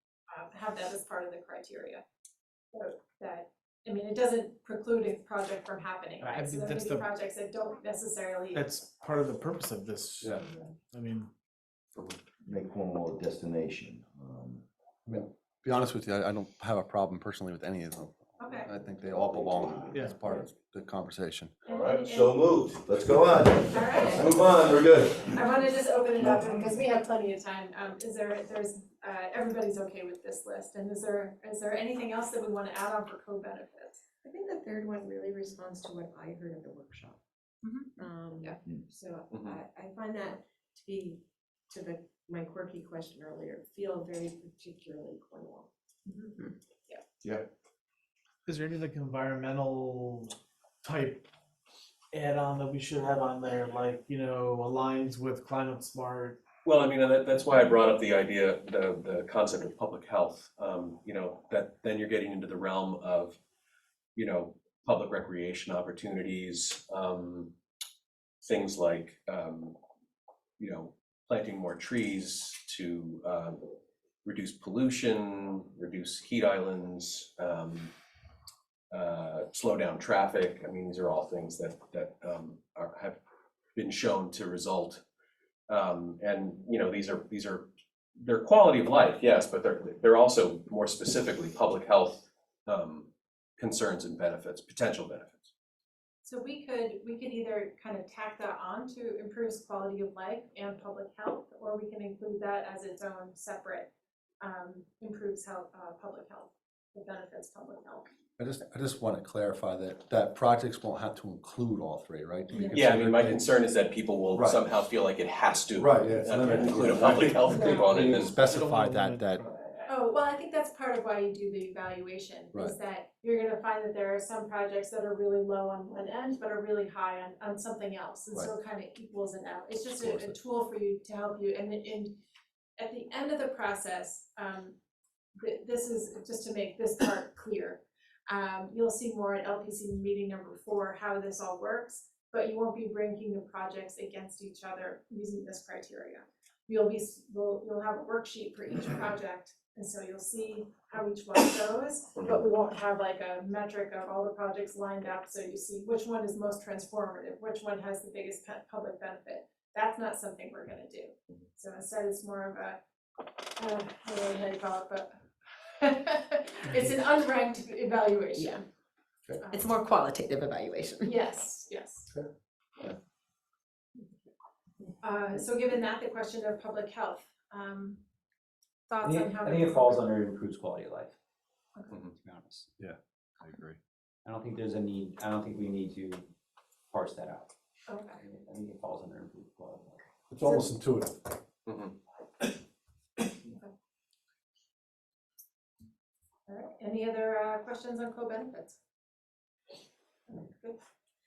S1: Have that as part of the criteria? So that, I mean, it doesn't preclude a project from happening,
S3: I
S1: right? So
S3: think
S1: there may
S3: that's
S1: be
S3: the-
S1: projects that don't necessarily.
S3: That's part of the purpose of this.
S4: Yeah.
S3: I mean,
S2: Make Cornwall a destination.
S4: Be honest with you, I don't have a problem personally with any of them.
S1: Okay.
S4: I think they all belong
S3: Yeah.
S4: as part of the conversation.
S2: All right, so moved. Let's go on.
S1: All right.
S2: Let's move on, we're good.
S1: I want to just open it up because we have plenty of time. Everybody's okay with this list, and is there anything else that we want to add on for co-benefits?
S6: I think the third one really responds to what I heard at the workshop.
S1: Yeah.
S6: So
S8: Mhm.
S6: I find that to be, to my quirky question earlier, feel very particularly Cornwall.
S3: is there any like environmental type add-on that we should have on there, like, you know, aligns with climate smart?
S8: Well, I mean, that's why I brought up the idea, the concept of public health. You know, that then you're getting into the realm of, you know, public recreation opportunities, things like, you know, planting more trees to reduce pollution, reduce heat islands, slow down traffic. I mean, these are all things that have been shown to result. And you know, they're quality of life, yes, but they're also more specifically public health concerns and benefits, potential benefits.
S1: So we could either kind of tack that on to improves quality of life and public health, or we can include that as its own separate improves health, public health, it benefits public health.
S4: I just want to clarify that projects won't have to include all three, right? To be
S8: Yeah, I mean, my
S4: considered.
S8: concern is that people will
S4: Right.
S8: somehow feel like it has to
S4: Right, yeah, it's limited.
S8: include a public health
S1: Yeah.
S8: component.
S4: You
S8: And
S4: specify that,
S1: Oh, well, I think that's part of why you do the evaluation, is
S4: Right.
S1: that you're gonna find that there are some projects that are really low on one end, but are really high on something else, and so it kind of equals it out. It's just a tool for you to help you, and at the end of the process, this is, just to make this part clear, you'll see more at LPC meeting number 4, how this all works, but you won't be ranking the projects against each other using this criteria. You'll have a worksheet for each project, And so you'll see how each one goes, but we won't have like a metric of all the projects lined up, so you see which one is most transformative, which one has the biggest public benefit. That's not something we're gonna do. So instead, it's more of a, I don't know how you call it, but it's an unranked evaluation.
S7: It's more qualitative evaluation.
S1: Yes, yes. So given that, the question of public health, thoughts on how.
S5: I think it falls under improves quality of life,
S1: Okay.
S5: to be honest.
S4: I agree.
S5: I don't think there's a need, I don't think we need to parse that out.
S1: Okay.
S5: I think it falls under improved quality of life.
S9: It's almost intuitive.
S1: All right, any other questions on co-benefits? Good.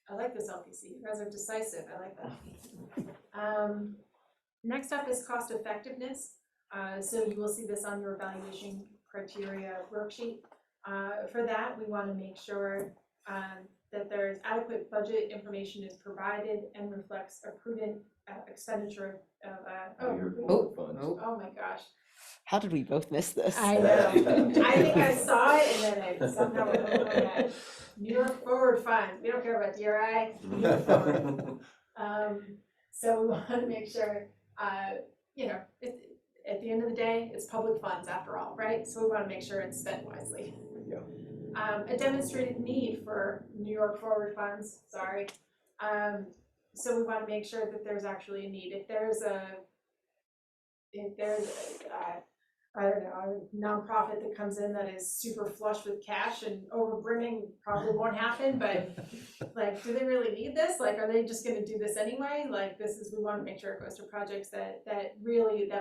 S1: I like this LPC, you guys are decisive, I like that. Next up is cost effectiveness. So you will see this on your evaluation criteria worksheet. For that, we want to make sure that there's adequate budget information is provided and reflects a prudent expenditure of, oh my gosh.
S7: How did we both miss this?
S1: I know. I think I saw it and then I somehow went over my head. New York Forward Fund. We don't care about DRI. New York Forward. So we want to make sure, you know, at the end of the day, it's public funds after all, right? So we want to make sure it's spent wisely. A demonstrated need for New York Forward funds. Sorry. So we want to make sure that there's actually a need. If there's I don't know, a nonprofit that comes in that is super flush with cash and overbrimming, probably won't happen, but like, do they really need this? Like, are they just gonna do this anyway? Like, we wanna make sure it goes to projects that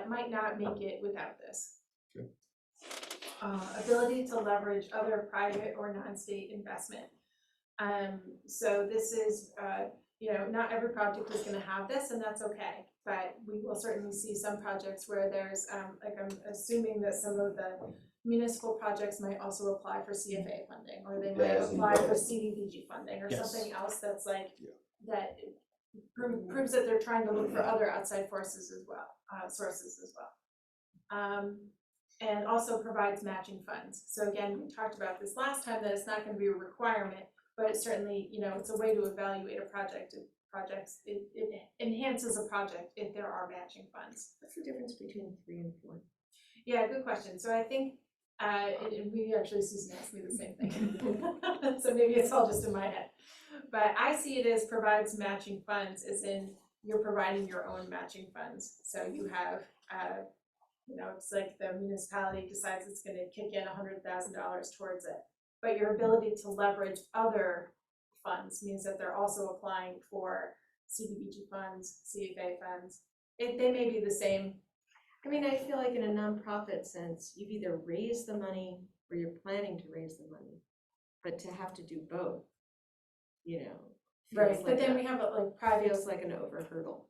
S1: might not make it without this.
S2: Okay.
S1: Ability to leverage other private or non-state investment. So this is, you know, not every project is gonna have this, and that's okay. But we will certainly see some projects where there's, like I'm assuming that some of the municipal projects might also apply for CFA funding, or they might apply for CDBG funding, or something else that's like, that proves that they're trying to look for other outside forces as well, sources as well. And also provides matching funds. So again, we talked about this last time, that it's not gonna be a requirement, but it's certainly, you know, it's a way to evaluate a project. It enhances a project if there are matching funds.
S6: What's the difference between 3 and 4?
S1: Yeah, good question. So I think, we actually, Susan asked me the same thing. So maybe it's all just in my head. But I see it as provides matching funds, as in you're providing your own matching funds. So you have, you know, it's like the municipality decides it's gonna kick in $100,000 towards it. But your ability to leverage other funds means that they're also applying for CDBG funds, CFA funds. They may be the same.
S6: I mean, I feel like in a nonprofit sense, you've either raised the money or you're planning to raise the money, but to have to do both, you know.
S1: Right,
S6: feels
S1: but
S6: like
S1: then
S6: a-
S1: we have like private.
S6: Feels like an over hurdle.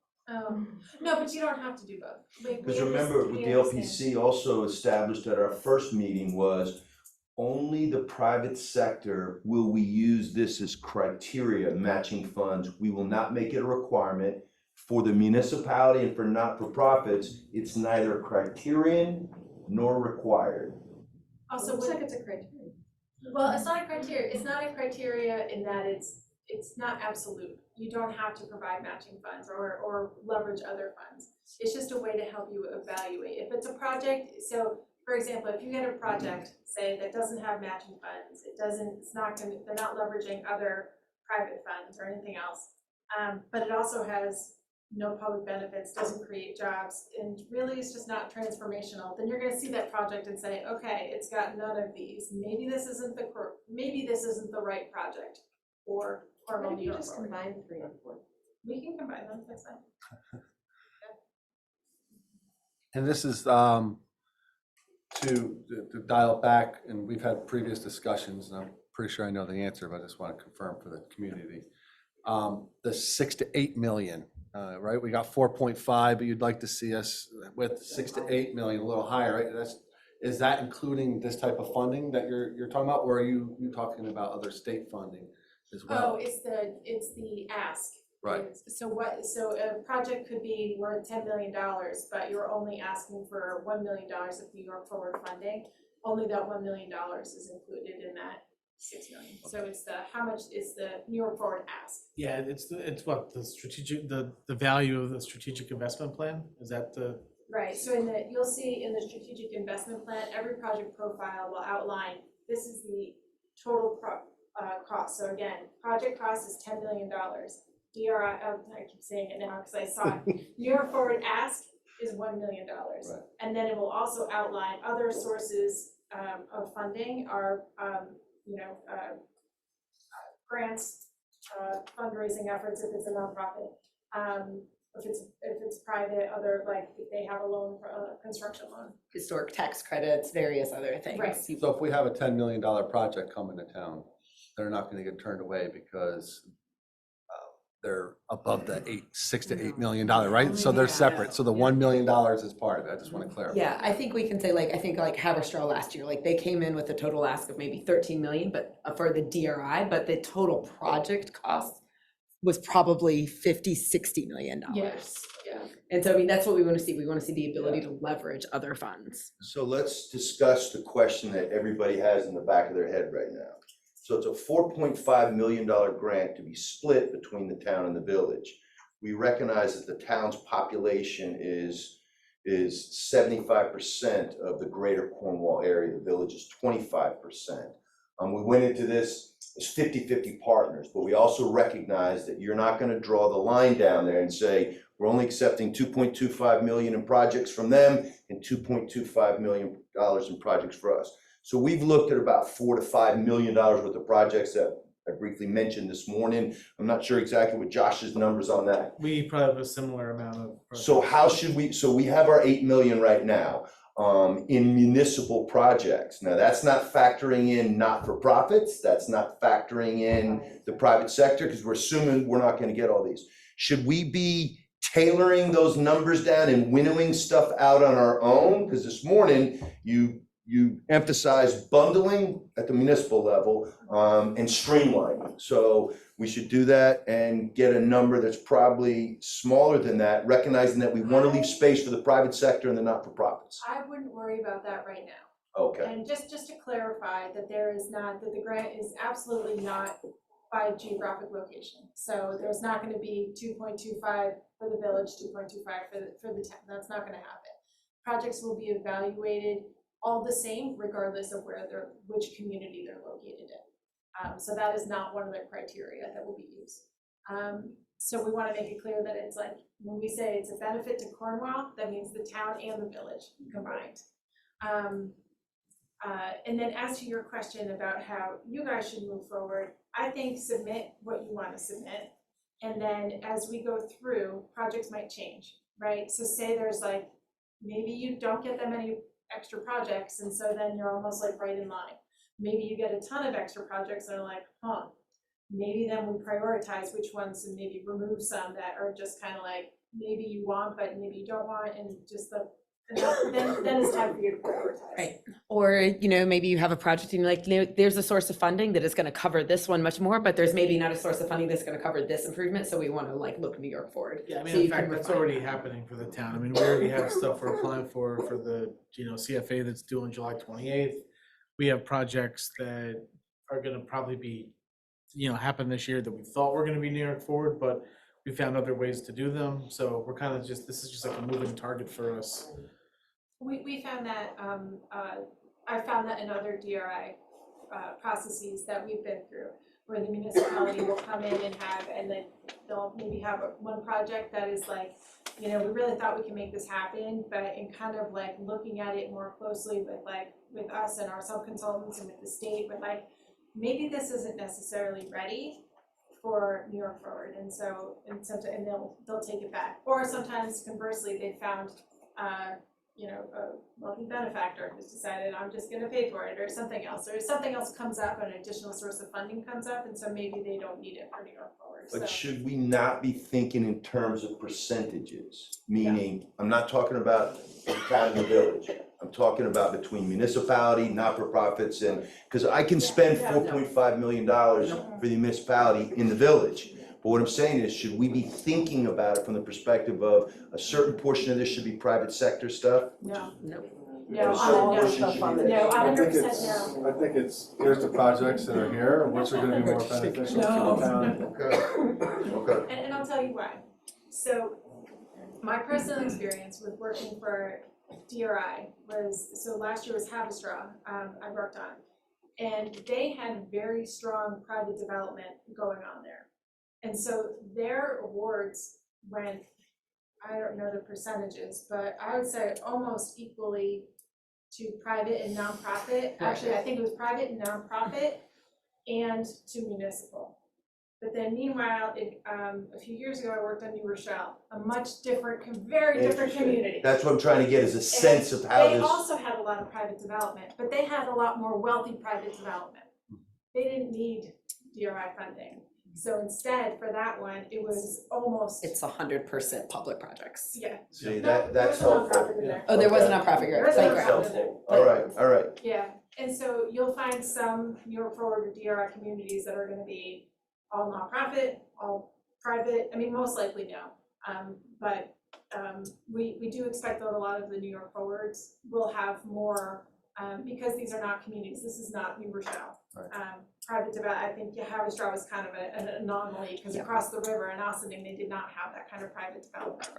S1: No, but you don't have to do both.
S2: Because remember, with the LPC also established at our first meeting was only the private sector will we use this as criteria, matching funds. We will not make it a requirement. For the municipality and for not-for-profits, it's neither criterion nor required.
S1: Also,
S6: Looks like it's a criterion.
S1: well, it's not a criteria. It's not a criteria in that it's not absolute. You don't have to provide matching funds or leverage other funds. It's just a way to help you evaluate. If it's a project, so for example, if you get a project, say, that doesn't have matching funds, they're not leveraging other private funds or anything else, but it also has no public benefits, doesn't create jobs, and really is just not transformational, then you're gonna see that project and say, okay, it's got none of these. Maybe this isn't the right project for Cornwall,
S6: What if
S1: New
S6: you
S1: York
S6: just
S1: Forward.
S6: combine 3 and 4?
S1: We can combine them, that's fine.
S4: And this is to dial it back, and we've had previous discussions, and I'm pretty sure I know the answer, but I just want to confirm for the community. The 6 to 8 million, right? We got 4.5, but you'd like to see us with 6 to 8 million, a little higher, right? Is that including this type of funding that you're talking about, or are you talking about other state funding as well?
S1: Oh, it's the ask.
S4: Right.
S1: So a project could be worth $10 million, but you're only asking for $1 million of New York Forward funding. Only that $1 million is included in that 6 million. So it's how much is the New York Forward ask?
S3: Yeah, it's what, the strategic, the value of the strategic investment plan, is that the?
S1: Right, so you'll see in the strategic investment plan, every project profile will outline, this is the total cost. So again, project cost is $10 million. DRI, I keep saying it now because I saw it. New York Forward ask is $1 million.
S4: Right.
S1: And then it will also outline other sources of funding are, grants, fundraising efforts if it's a nonprofit. If it's private, other, like, if they have a loan, construction loan.
S7: Historic tax credits, various other things.
S1: Right.
S4: So if we have a $10 million project coming to town, they're not gonna get turned away because they're above the $6 to $8 million, right? So they're
S7: Yeah.
S4: separate. So the $1 million is part of it. I just want to clarify.
S7: Yeah, I think we can say I think Haverstraw last year, they came in with a total ask of maybe 13 million, but for the DRI, but the total project cost was probably 50, 60 million dollars.
S1: Yes, yeah.
S7: And so, I mean, that's what we want to see. We want to see the ability to leverage other funds.
S2: So let's discuss the question that everybody has in the back of their head right now. So it's a $4.5 million grant to be split between the town and the village. We recognize that the town's population is 75% of the greater Cornwall area. The village is 25%. We went into this as 50-50 partners, but we also recognize that you're not going to draw the line down there and say, we're only accepting 2.25 million in projects from them and 2.25 million dollars in projects for us. So we've looked at about $4 to $5 million worth of projects that I briefly mentioned this morning. I'm not sure exactly what Josh's numbers on that.
S3: We probably have a similar amount of.
S2: So how should we, so we have our 8 million right now in municipal projects. Now that's not factoring in not-for-profits, that's not factoring in the private sector, because we're assuming we're not gonna get all these. Should we be tailoring those numbers down and winnowing stuff out on our own? Because this morning you emphasize bundling at the municipal level and streamlining. So we should do that and get a number that's probably smaller than that, recognizing that we want to leave space for the private sector and the not-for-profits.
S1: I wouldn't worry about that right now.
S2: Okay.
S1: And just to clarify that that the grant is absolutely not by geographic location. So there's not going to be 2.25 for the village, 2.25 for the town. That's not going to happen. Projects will be evaluated all the same, regardless of which community they're located in. So that is not one of the criteria that will be used. So we want to make it clear that it's like, when we say it's a benefit to Cornwall, that means the town and the village combined. And then as to your question about how you guys should move forward, I think submit what you want to submit. And then as we go through, projects might change, right? So say there's maybe you don't get that many extra projects, and so then you're almost right in line. Maybe you get a ton of extra projects and are like, maybe then we prioritize which ones and maybe remove some that are just kind of maybe you want, but maybe you don't want, and just then it's time for you to prioritize.
S7: Right. Or, maybe you have a project and you're like, there's a source of funding that is going to cover this one much more, but there's maybe not a source of funding that's going to cover this improvement. So we want to look New York forward.
S3: Yeah, I mean,
S7: So
S3: in fact, that's already happening for the town. I mean, we already have stuff we're applying for the, CFA that's due on July 28th. We have projects that are gonna probably be, happen this year that we thought were gonna be New York forward, but we found other ways to do them. So we're kind of this is just a moving target for us.
S1: We found that, I found that in other DRI processes that we've been through, where the municipality will come in and then they'll maybe have one project that is we really thought we can make this happen, but in kind of looking at it more closely with us and our sub-consultants and with the state, but maybe this isn't necessarily ready for New York Forward, and they'll take it back. Or sometimes conversely, they found a wealthy benefactor who's decided I'm just gonna pay for it, or something else comes up, an additional source of funding comes up, and so maybe they don't need it for New York Forward.
S2: But should we not be thinking in terms of percentages? Meaning, I'm not talking about the town and the village. I'm talking about between municipality, not-for-profits, and, because I can spend $4.5 million for the municipality in the village. But what I'm saying is, should we be thinking about it from the perspective of a certain portion of this should be private sector stuff?
S1: No,
S7: No.
S1: no,
S2: So
S1: no,
S2: pushing should be-
S1: no,
S4: I think
S1: 100%
S4: it's,
S1: no.
S4: I think it's, here's the projects that are here, which are gonna be more beneficial to
S1: No.
S4: the town.
S2: Okay.
S1: And I'll tell you why. So my personal experience with working for DRI was, so last year was Havistra, I worked on. And they had very strong private development going on there. And so their awards went, I don't know the percentages, but I would say almost equally to private and nonprofit. Actually, I think it was private and nonprofit and to municipal. But then meanwhile, a few years ago, I worked on New Rochelle, a much different, very different
S2: Interesting.
S1: community.
S2: That's what I'm trying to get, is a sense of how
S1: They
S2: this.
S1: also had a lot of private development, but they had a lot more wealthy private development. They didn't need DRI funding. So instead, for that one, it was almost,
S7: It's 100% public projects.
S1: yeah.
S2: See,
S1: No,
S2: that's
S1: there was a nonprofit
S2: helpful.
S1: in there.
S7: Oh, there was a
S2: Okay.
S7: nonprofit,
S1: There
S7: you're
S1: was
S7: right,
S1: a
S2: That's
S7: playground.
S1: nonprofit.
S2: helpful. All right.
S1: Yeah, and so you'll find some New York Forward or DRI communities that are gonna be all nonprofit, all private, I mean, most likely no. But we do expect that a lot of the New York Forwards will have more, because these are not communities, this is not New Rochelle.
S4: Right.
S1: Private develop, I think Havistra was kind of an anomaly, because
S7: Yeah.
S1: across the river in Austining, they did not have that kind of private development.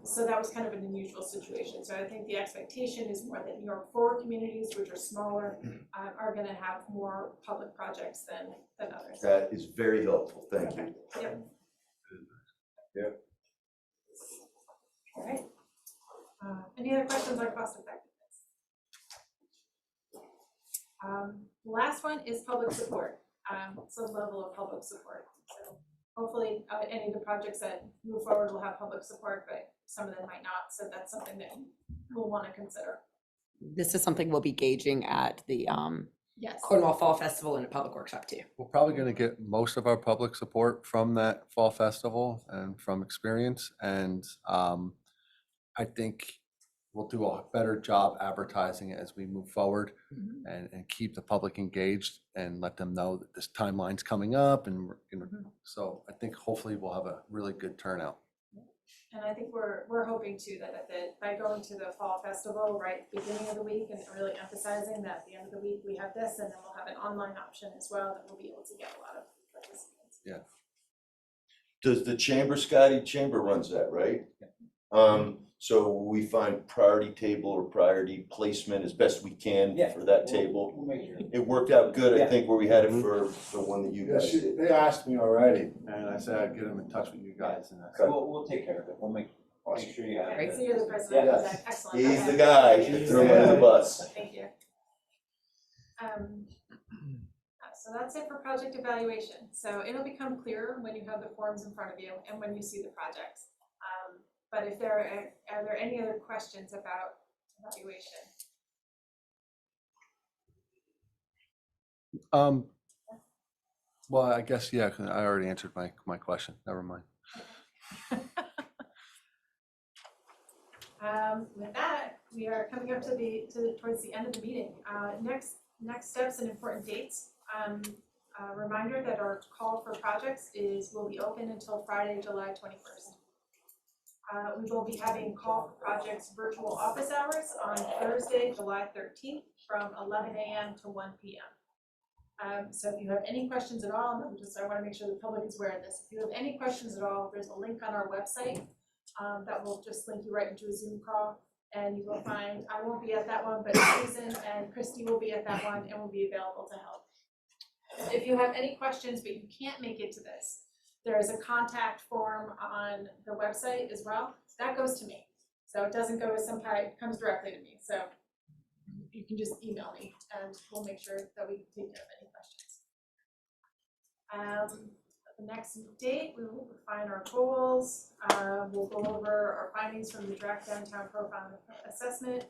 S1: So that was kind of an unusual situation. So I think the expectation is more that New York Forward communities, which are smaller, are gonna have more public projects than others.
S2: That is very helpful, thank you.
S1: Yep.
S2: Yeah.
S1: All right. Any other questions on cost effectiveness? Last one is public support. So level of public support. So hopefully, any of the projects that move forward will have public support, but some of them might not. So that's something that we'll want to consider.
S7: This is something we'll be gauging at the
S1: Yes.
S7: Cornwall Fall Festival and a public workshop too.
S4: We're probably gonna get most of our public support from that fall festival and from experience. And I think we'll do a better job advertising it as we move forward and keep the public engaged and let them know that this timeline's coming up. And, you know, so I think hopefully we'll have a really good turnout.
S1: And I think we're hoping too that by going to the fall festival right at the beginning of the week and really emphasizing that at the end of the week we have this, and then we'll have an online option as well, that we'll be able to get a lot of participants.
S4: Yeah.
S2: Does the chamber, Scotty, chamber runs that, right? So we find priority table or priority placement as best we can
S5: Yeah.
S2: for that table.
S5: We'll make sure.
S2: It worked out good, I
S5: Yeah.
S2: think, where we had it for the one that you guys did.
S4: They asked me already, and I said I'd get them in touch with you guys. And I said,
S5: We'll take care of it. We'll make sure you have
S1: Okay,
S5: it.
S1: so you're the person,
S2: Yeah.
S1: okay, excellent.
S2: He's
S1: Okay.
S2: the guy,
S5: He's
S2: throw him
S5: the
S2: under the
S5: guy.
S2: bus.
S1: Thank you. So that's it for project evaluation. So it'll become clearer when you have the forms in front of you and when you see the projects. But if are there any other questions about evaluation?
S4: well, I guess, yeah, 'cause I already answered my question. Never mind.
S1: With that, we are coming up towards the end of the meeting. Next steps and important dates. Reminder that our call for projects will be open until Friday, July 21st. We will be having call for projects virtual office hours on Thursday, July 13th from 11 a.m. to 1 p.m. So if you have any questions at all, and I want to make sure the public is aware of this. If you have any questions at all, there's a link on our website that will just link you right into a Zoom call. And you will find, I won't be at that one, but Susan and Christy will be at that one and will be available to help. If you have any questions, but you can't make it to this, there is a contact form on the website as well. That goes to me. So it doesn't go to somebody, it comes directly to me. So you can just email me and we'll make sure that we take care of any questions. The next date, we will refine our goals. We'll go over our findings from the draft downtown profile assessment.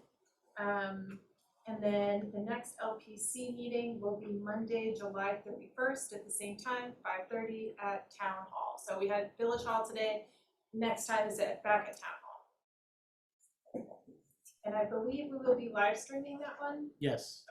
S1: And then the next LPC meeting will be Monday, July 31st at the same time, 5:30 at Town Hall. So we had Village Hall today. Next time is back at Town Hall. And I believe we will be live streaming that one.
S3: Yes.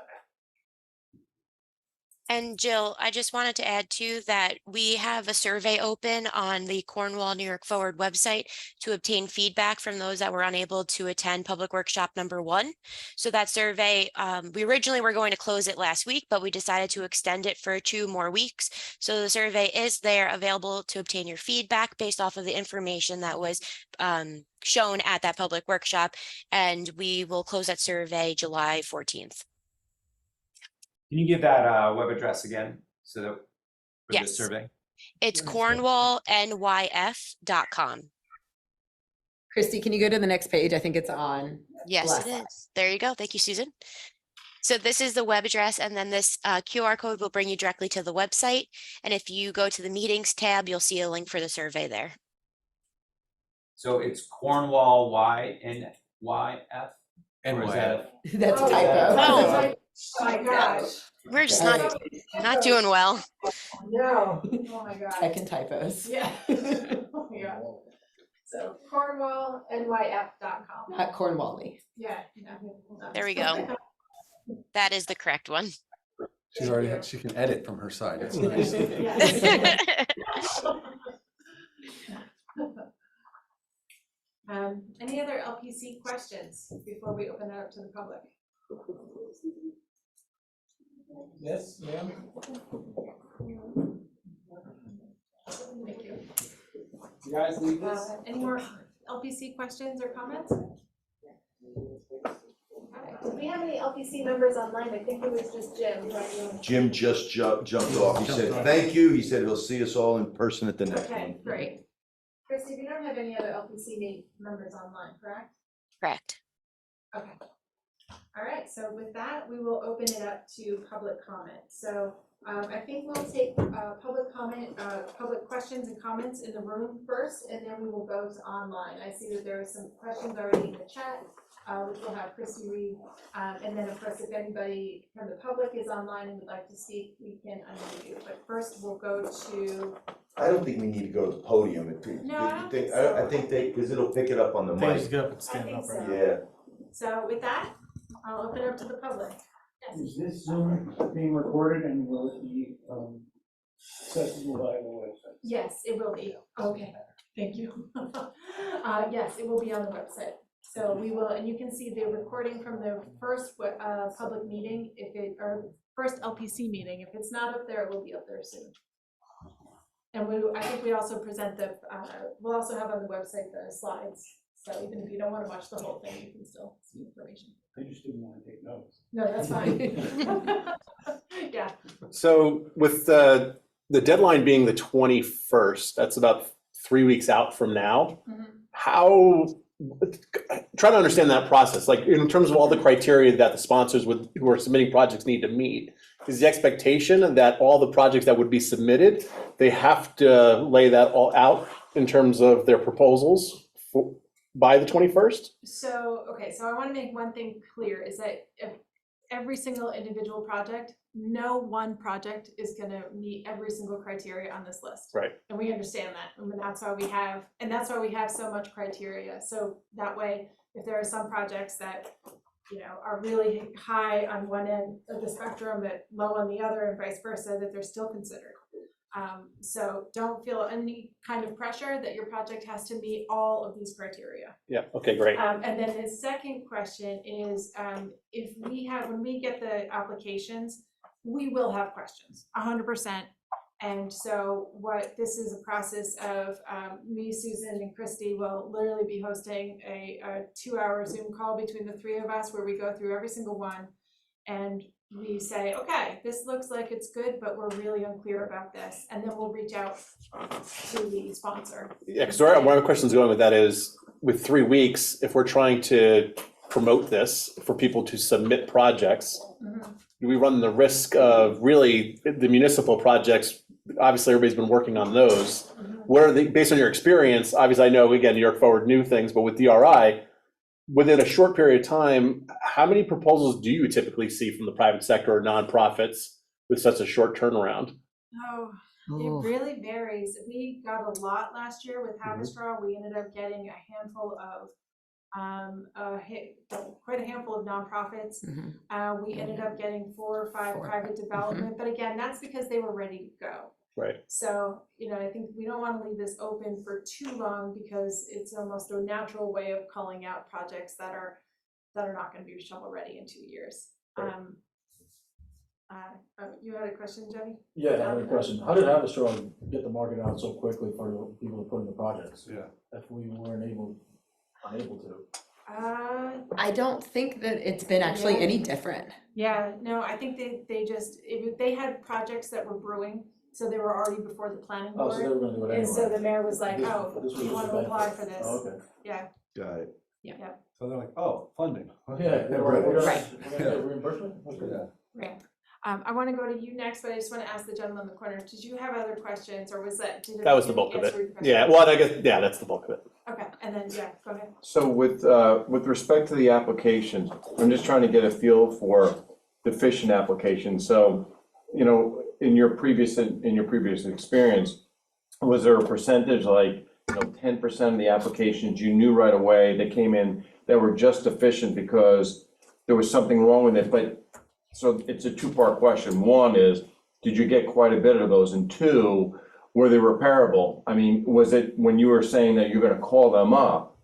S10: And Jill, I just wanted to add too that we have a survey open on the Cornwall New York Forward website to obtain feedback from those that were unable to attend Public Workshop number 1. So that survey, we originally were going to close it last week, but we decided to extend it for 2 more weeks. So the survey is there available to obtain your feedback based off of the information that was shown at that public workshop. And we will close that survey July 14th.
S5: Can you give that web address again, so that, for the
S10: Yes.
S5: survey?
S10: It's cornwallnyf.com.
S7: Christy, can you go to the next page? I think it's on.
S10: Yes,
S7: last
S10: it
S7: slide.
S10: is. There you go. Thank you, Susan. So this is the web address, and then this QR code will bring you directly to the website. And if you go to the meetings tab, you'll see a link for the survey there.
S5: So it's Cornwall NYF? Or is that
S7: That's a
S6: Oh,
S7: typo.
S10: Oh.
S6: Oh my gosh,
S10: We're just not doing well.
S6: no, oh my god.
S7: Tech and typos.
S6: Yeah. Oh my god. So CornwallNYF.com.
S7: Not Cornwall-y.
S6: Yeah.
S10: There we go. That is the correct one.
S4: She can edit from her side. It's
S6: Yes.
S4: nice.
S1: Any other LPC questions before we open it up to the public?
S9: Yes, ma'am?
S1: Thank you.
S9: You guys leave this?
S1: Any more LPC questions or comments?
S6: Do we have any LPC members online? I think it was just Jim, right?
S2: Jim just jumped off. He said, thank you. He said he'll see us all in person at the next one.
S1: Okay, great. Christy, we don't have any other LPC members online, correct?
S10: Correct.
S1: Okay. All right, so with that, we will open it up to public comment. So I think we'll take public comment, public questions and comments in the room first, and then we will go to online. I see that there are some questions already in the chat, which we'll have Christy read. And then of course, if anybody from the public is online and would like to speak, we can unmute you. But first, we'll go to.
S2: I don't think we need to go to the podium.
S1: No, I don't think so.
S2: I think because it'll pick it up on the
S3: They just
S2: mic.
S3: get up and stand
S1: I
S3: up,
S1: think
S3: right?
S1: so.
S2: Yeah.
S1: So with that, I'll open it up to the public. Yes.
S13: Is this Zoom being recorded and will it be accessible via the website?
S1: Yes, it will be. Okay, thank you. Yes, it will be on the website. So we will, and you can see the recording from the first public meeting, or first LPC meeting. If it's not up there, it will be up there soon. And I think we also present we'll also have on the website the slides. So even if you don't want to watch the whole thing, you can still see information.
S13: I just didn't want to take notes.
S1: No, that's fine. Yeah.
S14: So with the deadline being the 21st, that's about 3 weeks out from now.
S1: Mhm.
S14: How, try to understand that process, like in terms of all the criteria that the sponsors who are submitting projects need to meet. Is the expectation that all the projects that would be submitted, they have to lay that all out in terms of their proposals by the 21st?
S1: So, okay, so I want to make one thing clear, is that if every single individual project, no one project is going to meet every single criteria on this list.
S14: Right.
S1: And we understand that, and that's why we have so much criteria. So that way, if there are some projects that, are really high on one end of the spectrum but low on the other and vice versa, that they're still considered. So don't feel any kind of pressure that your project has to meet all of these criteria.
S14: Yeah, okay, great.
S1: And then the second question is, when we get the applications, we will have questions, 100%. And so this is a process of me, Susan, and Christy will literally be hosting a 2-hour Zoom call between the 3 of us where we go through every single one. And we say, okay, this looks like it's good, but we're really unclear about this. And then we'll reach out to the sponsor.
S14: Yeah, because one of the questions going with that is, with 3 weeks, if we're trying to promote this for people to submit projects, do we run the risk of really the municipal projects? Obviously, everybody's been working on those. What are based on your experience? Obviously, I know, again, New York Forward knew things, but with DRI, within a short period of time, how many proposals do you typically see from the private sector or nonprofits with such a short turnaround?
S1: Oh, it really varies. We got a lot last year with Haverstraw. We ended up getting a handful of quite a handful of nonprofits.
S7: Mhm.
S1: We ended up getting 4 or 5
S7: 4 or
S1: private development, but again, that's because they were ready to go.
S14: Right.
S1: So, I think we don't wanna leave this open for too long because it's almost a natural way of culling out projects that are not gonna be shovel-ready in 2 years.
S14: Right.
S1: You had a question, Jenny?
S9: Yeah, I have a question. How did Haverstraw get the market out so quickly for the people to put in the projects?
S4: Yeah.
S9: If we weren't unable to?
S7: I don't think that it's been actually
S1: Yeah.
S7: any different.
S1: Yeah, no, I think they had projects that were brewing, so they were already before the planning
S9: Oh, so they
S1: board.
S9: were gonna do it
S1: And so
S9: anyway.
S1: the mayor was like,
S9: This-
S1: oh,
S9: this was
S1: you
S9: just
S1: wanna
S9: a benefit.
S1: apply for this?
S9: Oh, okay.
S1: Yeah,
S2: Got it.
S4: So they're like, oh, funding.
S9: Yeah,
S2: Right.
S9: we're gonna
S7: Right.
S9: get reimbursement? Okay.
S4: Yeah.
S1: right. I wanna go to you next, but I just wanna ask the gentleman in the corner, did you have other questions, or was that?
S14: That was the bulk of
S1: answer
S14: it.
S1: your question?
S14: Yeah, well, I guess, yeah, that's the bulk of it.
S1: Okay, and then, yeah, go ahead.
S15: So with respect to the application, I'm just trying to get a feel for deficient applications. So, in your previous experience, was there a percentage like, 10% of the applications you knew right away that came in that were just deficient because there was something wrong with it? But, so it's a two-part question. One is, did you get quite a bit of those? And two, were they repairable? I mean, was it when you were saying that you're gonna call them up?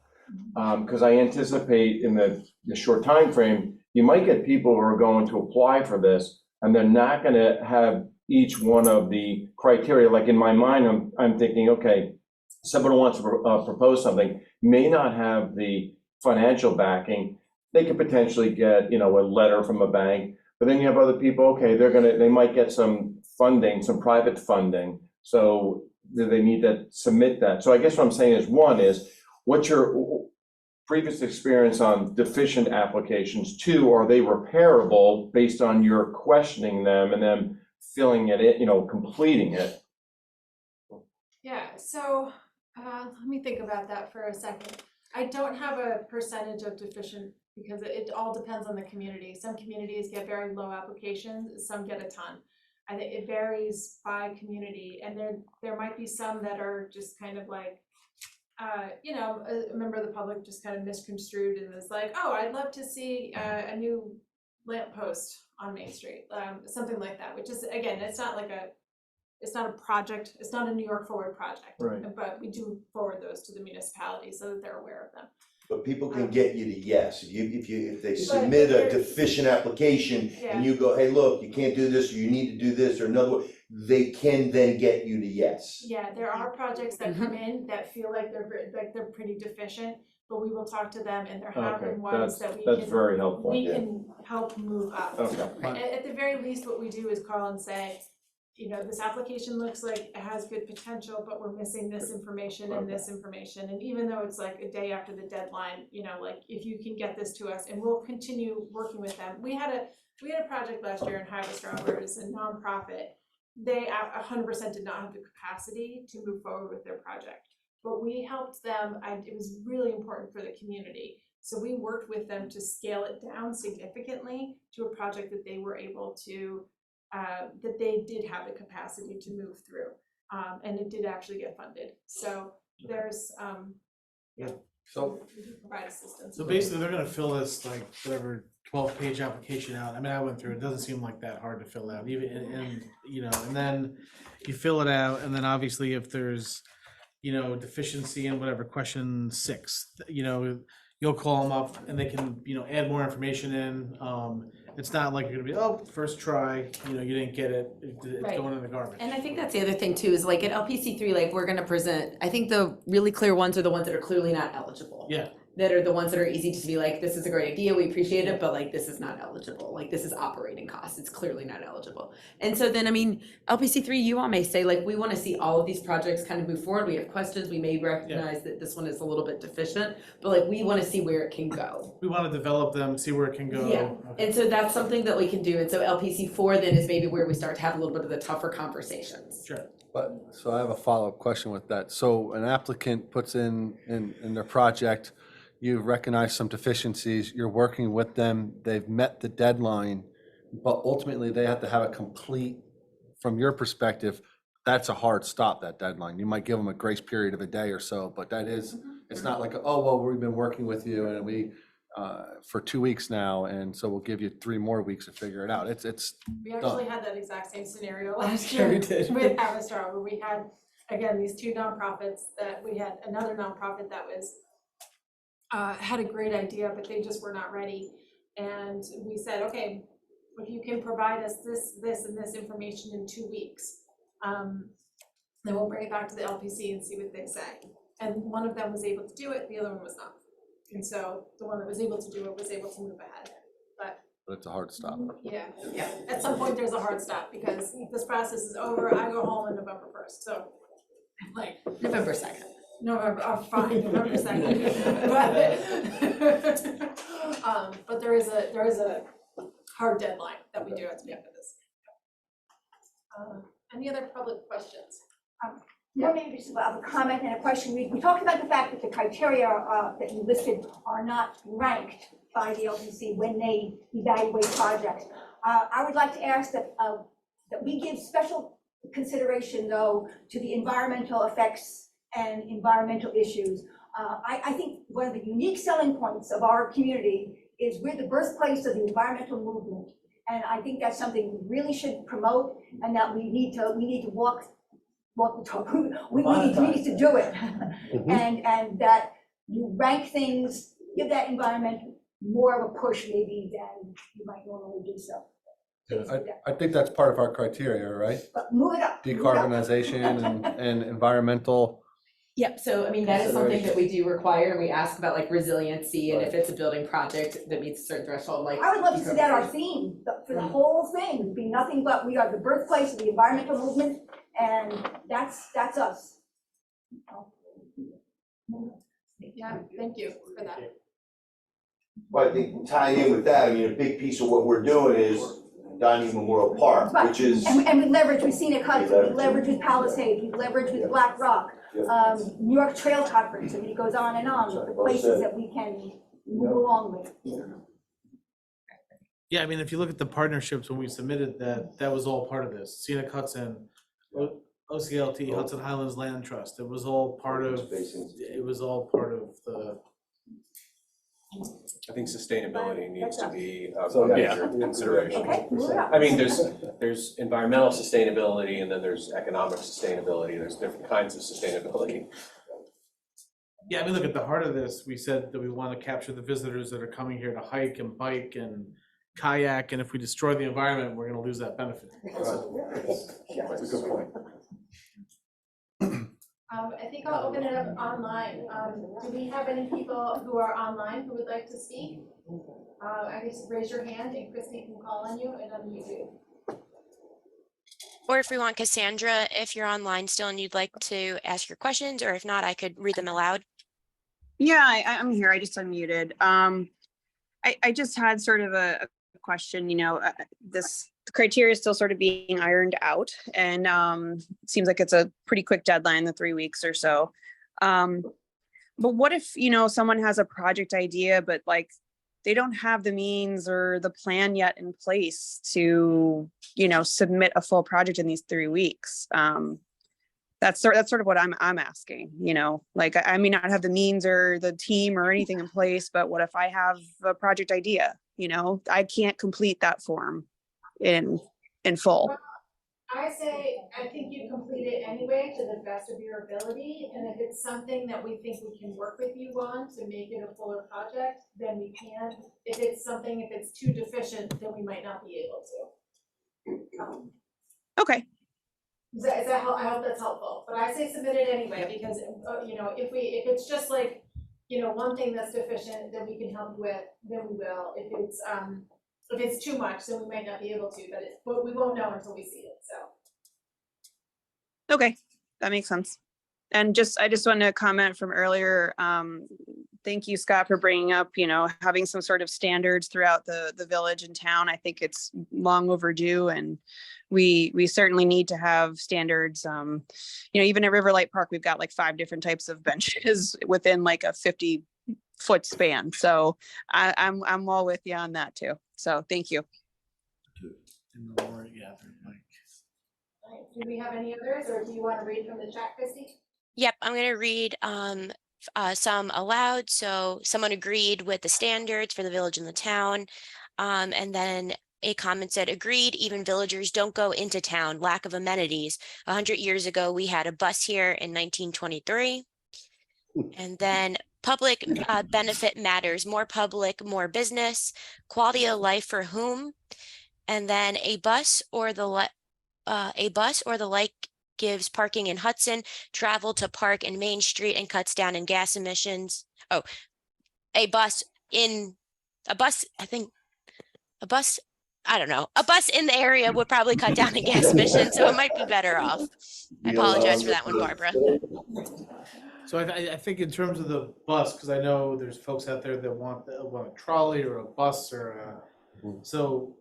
S15: Because I anticipate in the short time frame, you might get people who are going to apply for this, and they're not gonna have each one of the criteria. Like in my mind, I'm thinking, okay, someone who wants to propose something may not have the financial backing. They could potentially get, a letter from a bank, but then you have other people, okay, they might get some funding, some private funding. So do they need to submit that? So I guess what I'm saying is, one is, what's your previous experience on deficient applications? Two, are they repairable based on your questioning them and then filling it in, completing it?
S1: Yeah, so, let me think about that for a second. I don't have a percentage of deficient because it all depends on the community. Some communities get very low applications, some get a ton. I think it varies by community, and there might be some that are just kind of like, a member of the public just kind of misconstrued and is like, oh, I'd love to see a new lamppost on Main Street, something like that, which is, again, it's not a project, it's not a New York Forward project.
S15: Right.
S1: But we do forward those to the municipalities so that they're aware of them.
S2: But people can get you to yes, if they submit a deficient application and you go, hey, look, you can't do this, or you need to do this, or another, they can then get you to yes.
S1: Yeah, there are projects that come in that feel like they're pretty deficient, but we will talk to them, and there have been ones that
S15: That's very helpful.
S1: we can help move up.
S15: Okay.
S1: At the very least, what we do is call and say, this application looks like it has good potential, but we're missing this information and this information. And even though it's like a day after the deadline, like if you can get this to us, and we'll continue working with them. We had a project last year in Haverstraw where it was a nonprofit. They 100% did not have the capacity to move forward with their project, but we helped them. It was really important for the community. So we worked with them to scale it down significantly to a project that they were able to that they did have the capacity to move through, and it did actually get funded. So there's,
S4: So
S1: we do provide assistance.
S3: So basically, they're gonna fill this like whatever 12-page application out. I mean, I went through it. It doesn't seem like that hard to fill out, even and then you fill it out, and then obviously if there's deficiency in whatever question 6, you'll call them up and they can add more information in. It's not like you're gonna be, first try, you didn't get it, it's
S7: Right.
S3: going in the garbage.
S7: And I think that's the other thing too, is like at LPC3, like we're gonna present, I think the really clear ones are the ones that are clearly not eligible.
S3: Yeah.
S7: That are the ones that are easy to be like, this is a great idea, we appreciate it, but like, this is not eligible. Like, this is operating costs, it's clearly not eligible. And so then, I mean, LPC3, you all may say, like, we wanna see all of these projects kind of move forward. We have questions, we may recognize that this one is a little bit deficient, but like, we wanna see where it can go.
S3: We wanna develop them, see where it can go.
S7: Yeah.
S3: Okay.
S7: And so that's something that we can do. And so LPC4 then is maybe where we start to have a little bit of the tougher conversations.
S3: Sure.
S4: But, so I have a follow-up question with that. So an applicant puts in their project, you've recognized some deficiencies, you're working with them, they've met the deadline, but ultimately they have to have a complete, from your perspective, that's a hard stop, that deadline. You might give them a grace period of a day or so, but that is It's not like, oh, well, we've been working with you and we, for 2 weeks now, and so we'll give you 3 more weeks to figure it out. It's
S1: We actually had that exact same scenario last
S7: Yeah,
S1: year
S7: we did.
S1: with Avistar, where we had, again, these two nonprofits that we had another nonprofit that was had a great idea, but they just were not ready. And we said, okay, if you can provide us this, and this information in 2 weeks, then we'll bring it back to the LPC and see what they say. And one of them was able to do it, the other one was not. And so the one that was able to do it was able to move ahead.
S4: but it's a hard stop.
S1: Yeah, at some point, there's a hard stop, because if this process is over, I go home on November 1st, so I'm like,
S7: November 2nd.
S1: November, oh, fine, November 2nd. But there is a hard deadline that we do have to meet for this. Any other public questions?
S16: Maybe just a comment and a question. We talked about the fact that the criteria that you listed are not ranked by the LPC when they evaluate projects. I would like to ask that we give special consideration, though, to the environmental effects and environmental issues. I think one of the unique selling points of our community is we're the birthplace of the environmental movement. And I think that's something we really should promote, and that we need to walk the talk. We need to do it. And that you rank things, give that environment more of a push maybe than you might normally do so.
S4: I think that's part of our criteria, right?
S16: But move it up.
S4: Decarbonization and environmental.
S7: Yep, so I mean, that is something that we do require, and we ask about like resiliency, and if it's a building project that meets a certain threshold, like.
S16: I would love to see that our theme for the whole thing, be nothing but we are the birthplace of the environmental movement, and that's us.
S1: Yeah, thank you for that.
S2: Well, I think tying in with that, I mean, a big piece of what we're doing is Dining Memorial Park,
S16: Right.
S2: which is.
S16: And we leverage with Scenic Hudson, we leverage with Palisades, we leverage with Black Rock, New York Trail Conference, I mean, it goes on and on, the places that we can move along with.
S3: Yeah, I mean, if you look at the partnerships when we submitted that was all part of this. Scenic Hudson, OCLT, Hudson Highlands Land Trust, it was all part of the.
S8: I think sustainability needs to be a
S15: So,
S8: major consideration.
S16: Okay, move it up.
S8: I mean, there's environmental sustainability and then there's economic sustainability. There's different kinds of sustainability.
S3: Yeah, I mean, look, at the heart of this, we said that we want to capture the visitors that are coming here to hike and bike and kayak, and if we destroy the environment, we're gonna lose that benefit.
S15: That's a good point.
S1: I think I'll open it up online. Do we have any people who are online who would like to speak? I guess raise your hand and Christy can call on you and unmute you.
S10: Or if we want Cassandra, if you're online still and you'd like to ask your questions, or if not, I could read them aloud.
S17: Yeah, I'm here. I just unmuted. I just had sort of a question, this criteria is still sort of being ironed out, and it seems like it's a pretty quick deadline, the 3 weeks or so. But what if, someone has a project idea, but like they don't have the means or the plan yet in place to, submit a full project in these 3 weeks? That's sort of what I'm asking, like I may not have the means or the team or anything in place, but what if I have a project idea, I can't complete that form in full.
S1: I think you complete it anyway to the best of your ability, and if it's something that we think we can work with you on to make it a fuller project, then we can. If it's too deficient, then we might not be able to.
S17: Okay.
S1: Is that I hope that's helpful, but I say submit it anyway, because, if it's just like, one thing that's deficient that we can help you with, then we will. If it's too much, then we might not be able to, but we won't know until we see it, so.
S17: Okay, that makes sense. And I just want to comment from earlier. Thank you, Scott, for bringing up, having some sort of standards throughout the village and town. I think it's long overdue, and we certainly need to have standards. Even at Riverlight Park, we've got like 5 different types of benches within like a 50-foot span. So I'm all with you on that too. So thank you.
S1: Do we have any others, or do you want to read from the chat, Christy?
S10: Yep, I'm going to read some allowed, so someone agreed with the standards for the village and the town. And then a comment said, agreed, even villagers don't go into town, lack of amenities. 100 years ago, we had a bus here in 1923. And then public benefit matters, more public, more business, quality of life for whom? And then a bus or the like gives parking in Hudson, travel to Park and Main Street and cuts down in gas emissions. Oh, a bus, I don't know, a bus in the area would probably cut down in gas emissions, so it might be better off. I apologize for that one, Barbara.
S3: So I think in terms of the bus, because I know there's folks out there that want a trolley or a bus or so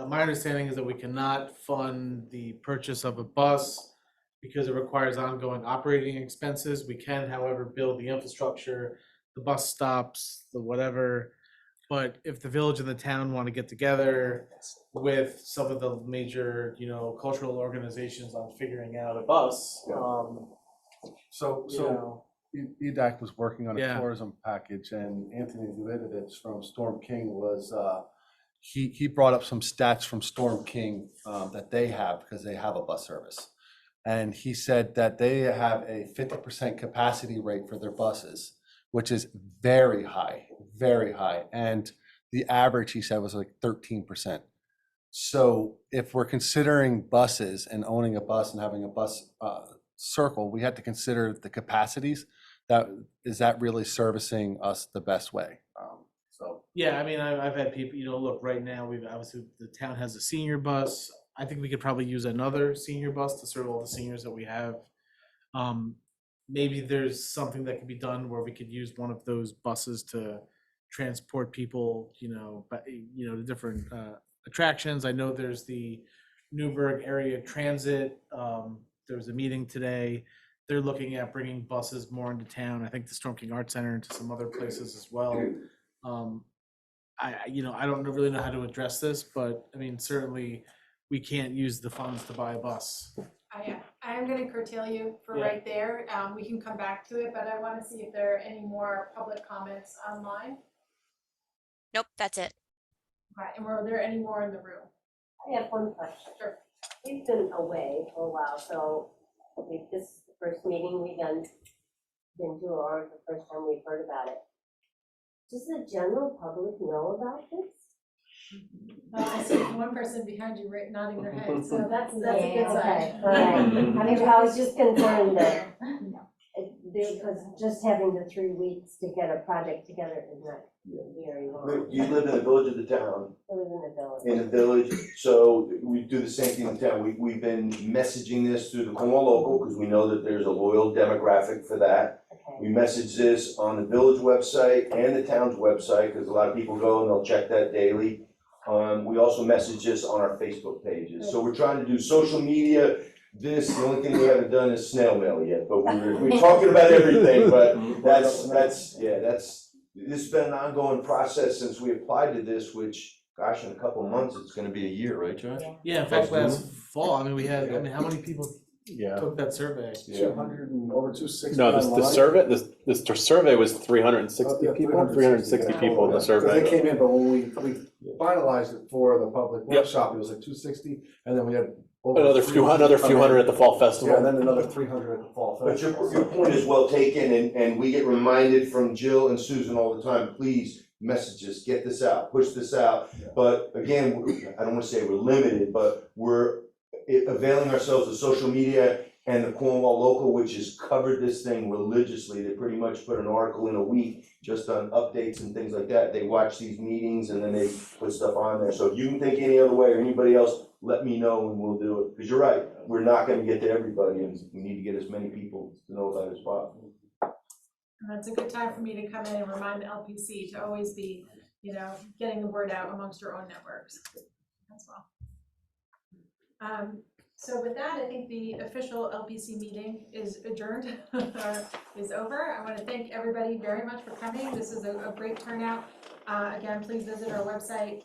S3: my understanding is that we cannot fund the purchase of a bus because it requires ongoing operating expenses. We can, however, build the infrastructure, the bus stops, the whatever. But if the village and the town want to get together with some of the major, cultural organizations on figuring out a bus,
S4: So EDAC was working on a
S3: Yeah.
S4: tourism package, and Anthony Duidovich from Storm King was, he brought up some stats from Storm King that they have, because they have a bus service. And he said that they have a 50% capacity rate for their buses, which is very high, very high. And the average, he said, was like 13%. So if we're considering buses and owning a bus and having a bus circle, we have to consider the capacities. Is that really servicing us the best way?
S3: Yeah, I mean, I've had people, look, right now, obviously, the town has a senior bus. I think we could probably use another senior bus to serve all the seniors that we have. Maybe there's something that could be done where we could use one of those buses to transport people, to different attractions. I know there's the Newburgh Area Transit. There was a meeting today. They're looking at bringing buses more into town. I think the Storm King Art Center into some other places as well. I don't really know how to address this, but I mean, certainly we can't use the funds to buy a bus.
S1: I am gonna curtail you for right there. We can come back to it, but I wanna see if there are any more public comments online.
S10: Nope, that's it.
S1: Okay, and were there any more in the room?
S6: I have one question.
S1: Sure.
S6: We've been away for a while, so this is the first meeting we've been to, or the first time we've heard about it. Does the general public know about this?
S1: I see one person behind you nodding their head, so that's a good
S6: Okay,
S1: sign.
S6: all right. I was just concerned that, because just having the 3 weeks to get a project together is not very long.
S2: You live in the village of the town,
S6: I live in the village.
S2: in the village, so we do the same thing in town. We've been messaging this through the Cornwall local, because we know that there's a loyal demographic for that.
S6: Okay.
S2: We message this on the village website and the town's website, because a lot of people go and they'll check that daily. We also message this on our Facebook pages, so we're trying to do social media. The only thing we haven't done is snail mail yet, but we're talking about everything, but this has been an ongoing process since we applied to this, which, gosh, in a couple of months, it's gonna be a year, right, Josh?
S3: Yeah, in fact, last fall, how many people
S14: Yeah.
S3: took that survey?
S9: 200 and over 260.
S14: No, the
S9: online.
S14: survey, this survey was 360
S9: Yeah,
S14: people, 360 people in the
S9: Because
S14: survey.
S9: they came in, but when we finalized it for the public workshop, it was like 260, and then we had over
S14: Another few hundred at the fall
S9: Yeah, and
S14: festival.
S9: then another 300 at the fall
S2: But
S9: festival.
S2: your point is well taken, and we get reminded from Jill and Susan all the time, please message us, get this out, push this out. But again, I don't wanna say we're limited, but we're availing ourselves of social media and the Cornwall local, which has covered this thing religiously. They pretty much put an article in a week just on updates and things like that. They watch these meetings and then they put stuff on there. So if you can think any other way or anybody else, let me know and we'll do it. Because you're right, we're not gonna get to everybody, and we need to get as many people to know about it as possible.
S1: And that's a good time for me to come in and remind the LPC to always be, getting the word out amongst your own networks as well. So with that, I think the official LPC meeting is adjourned, is over. I want to thank everybody very much for coming. This is a great turnout. Again, please visit our website,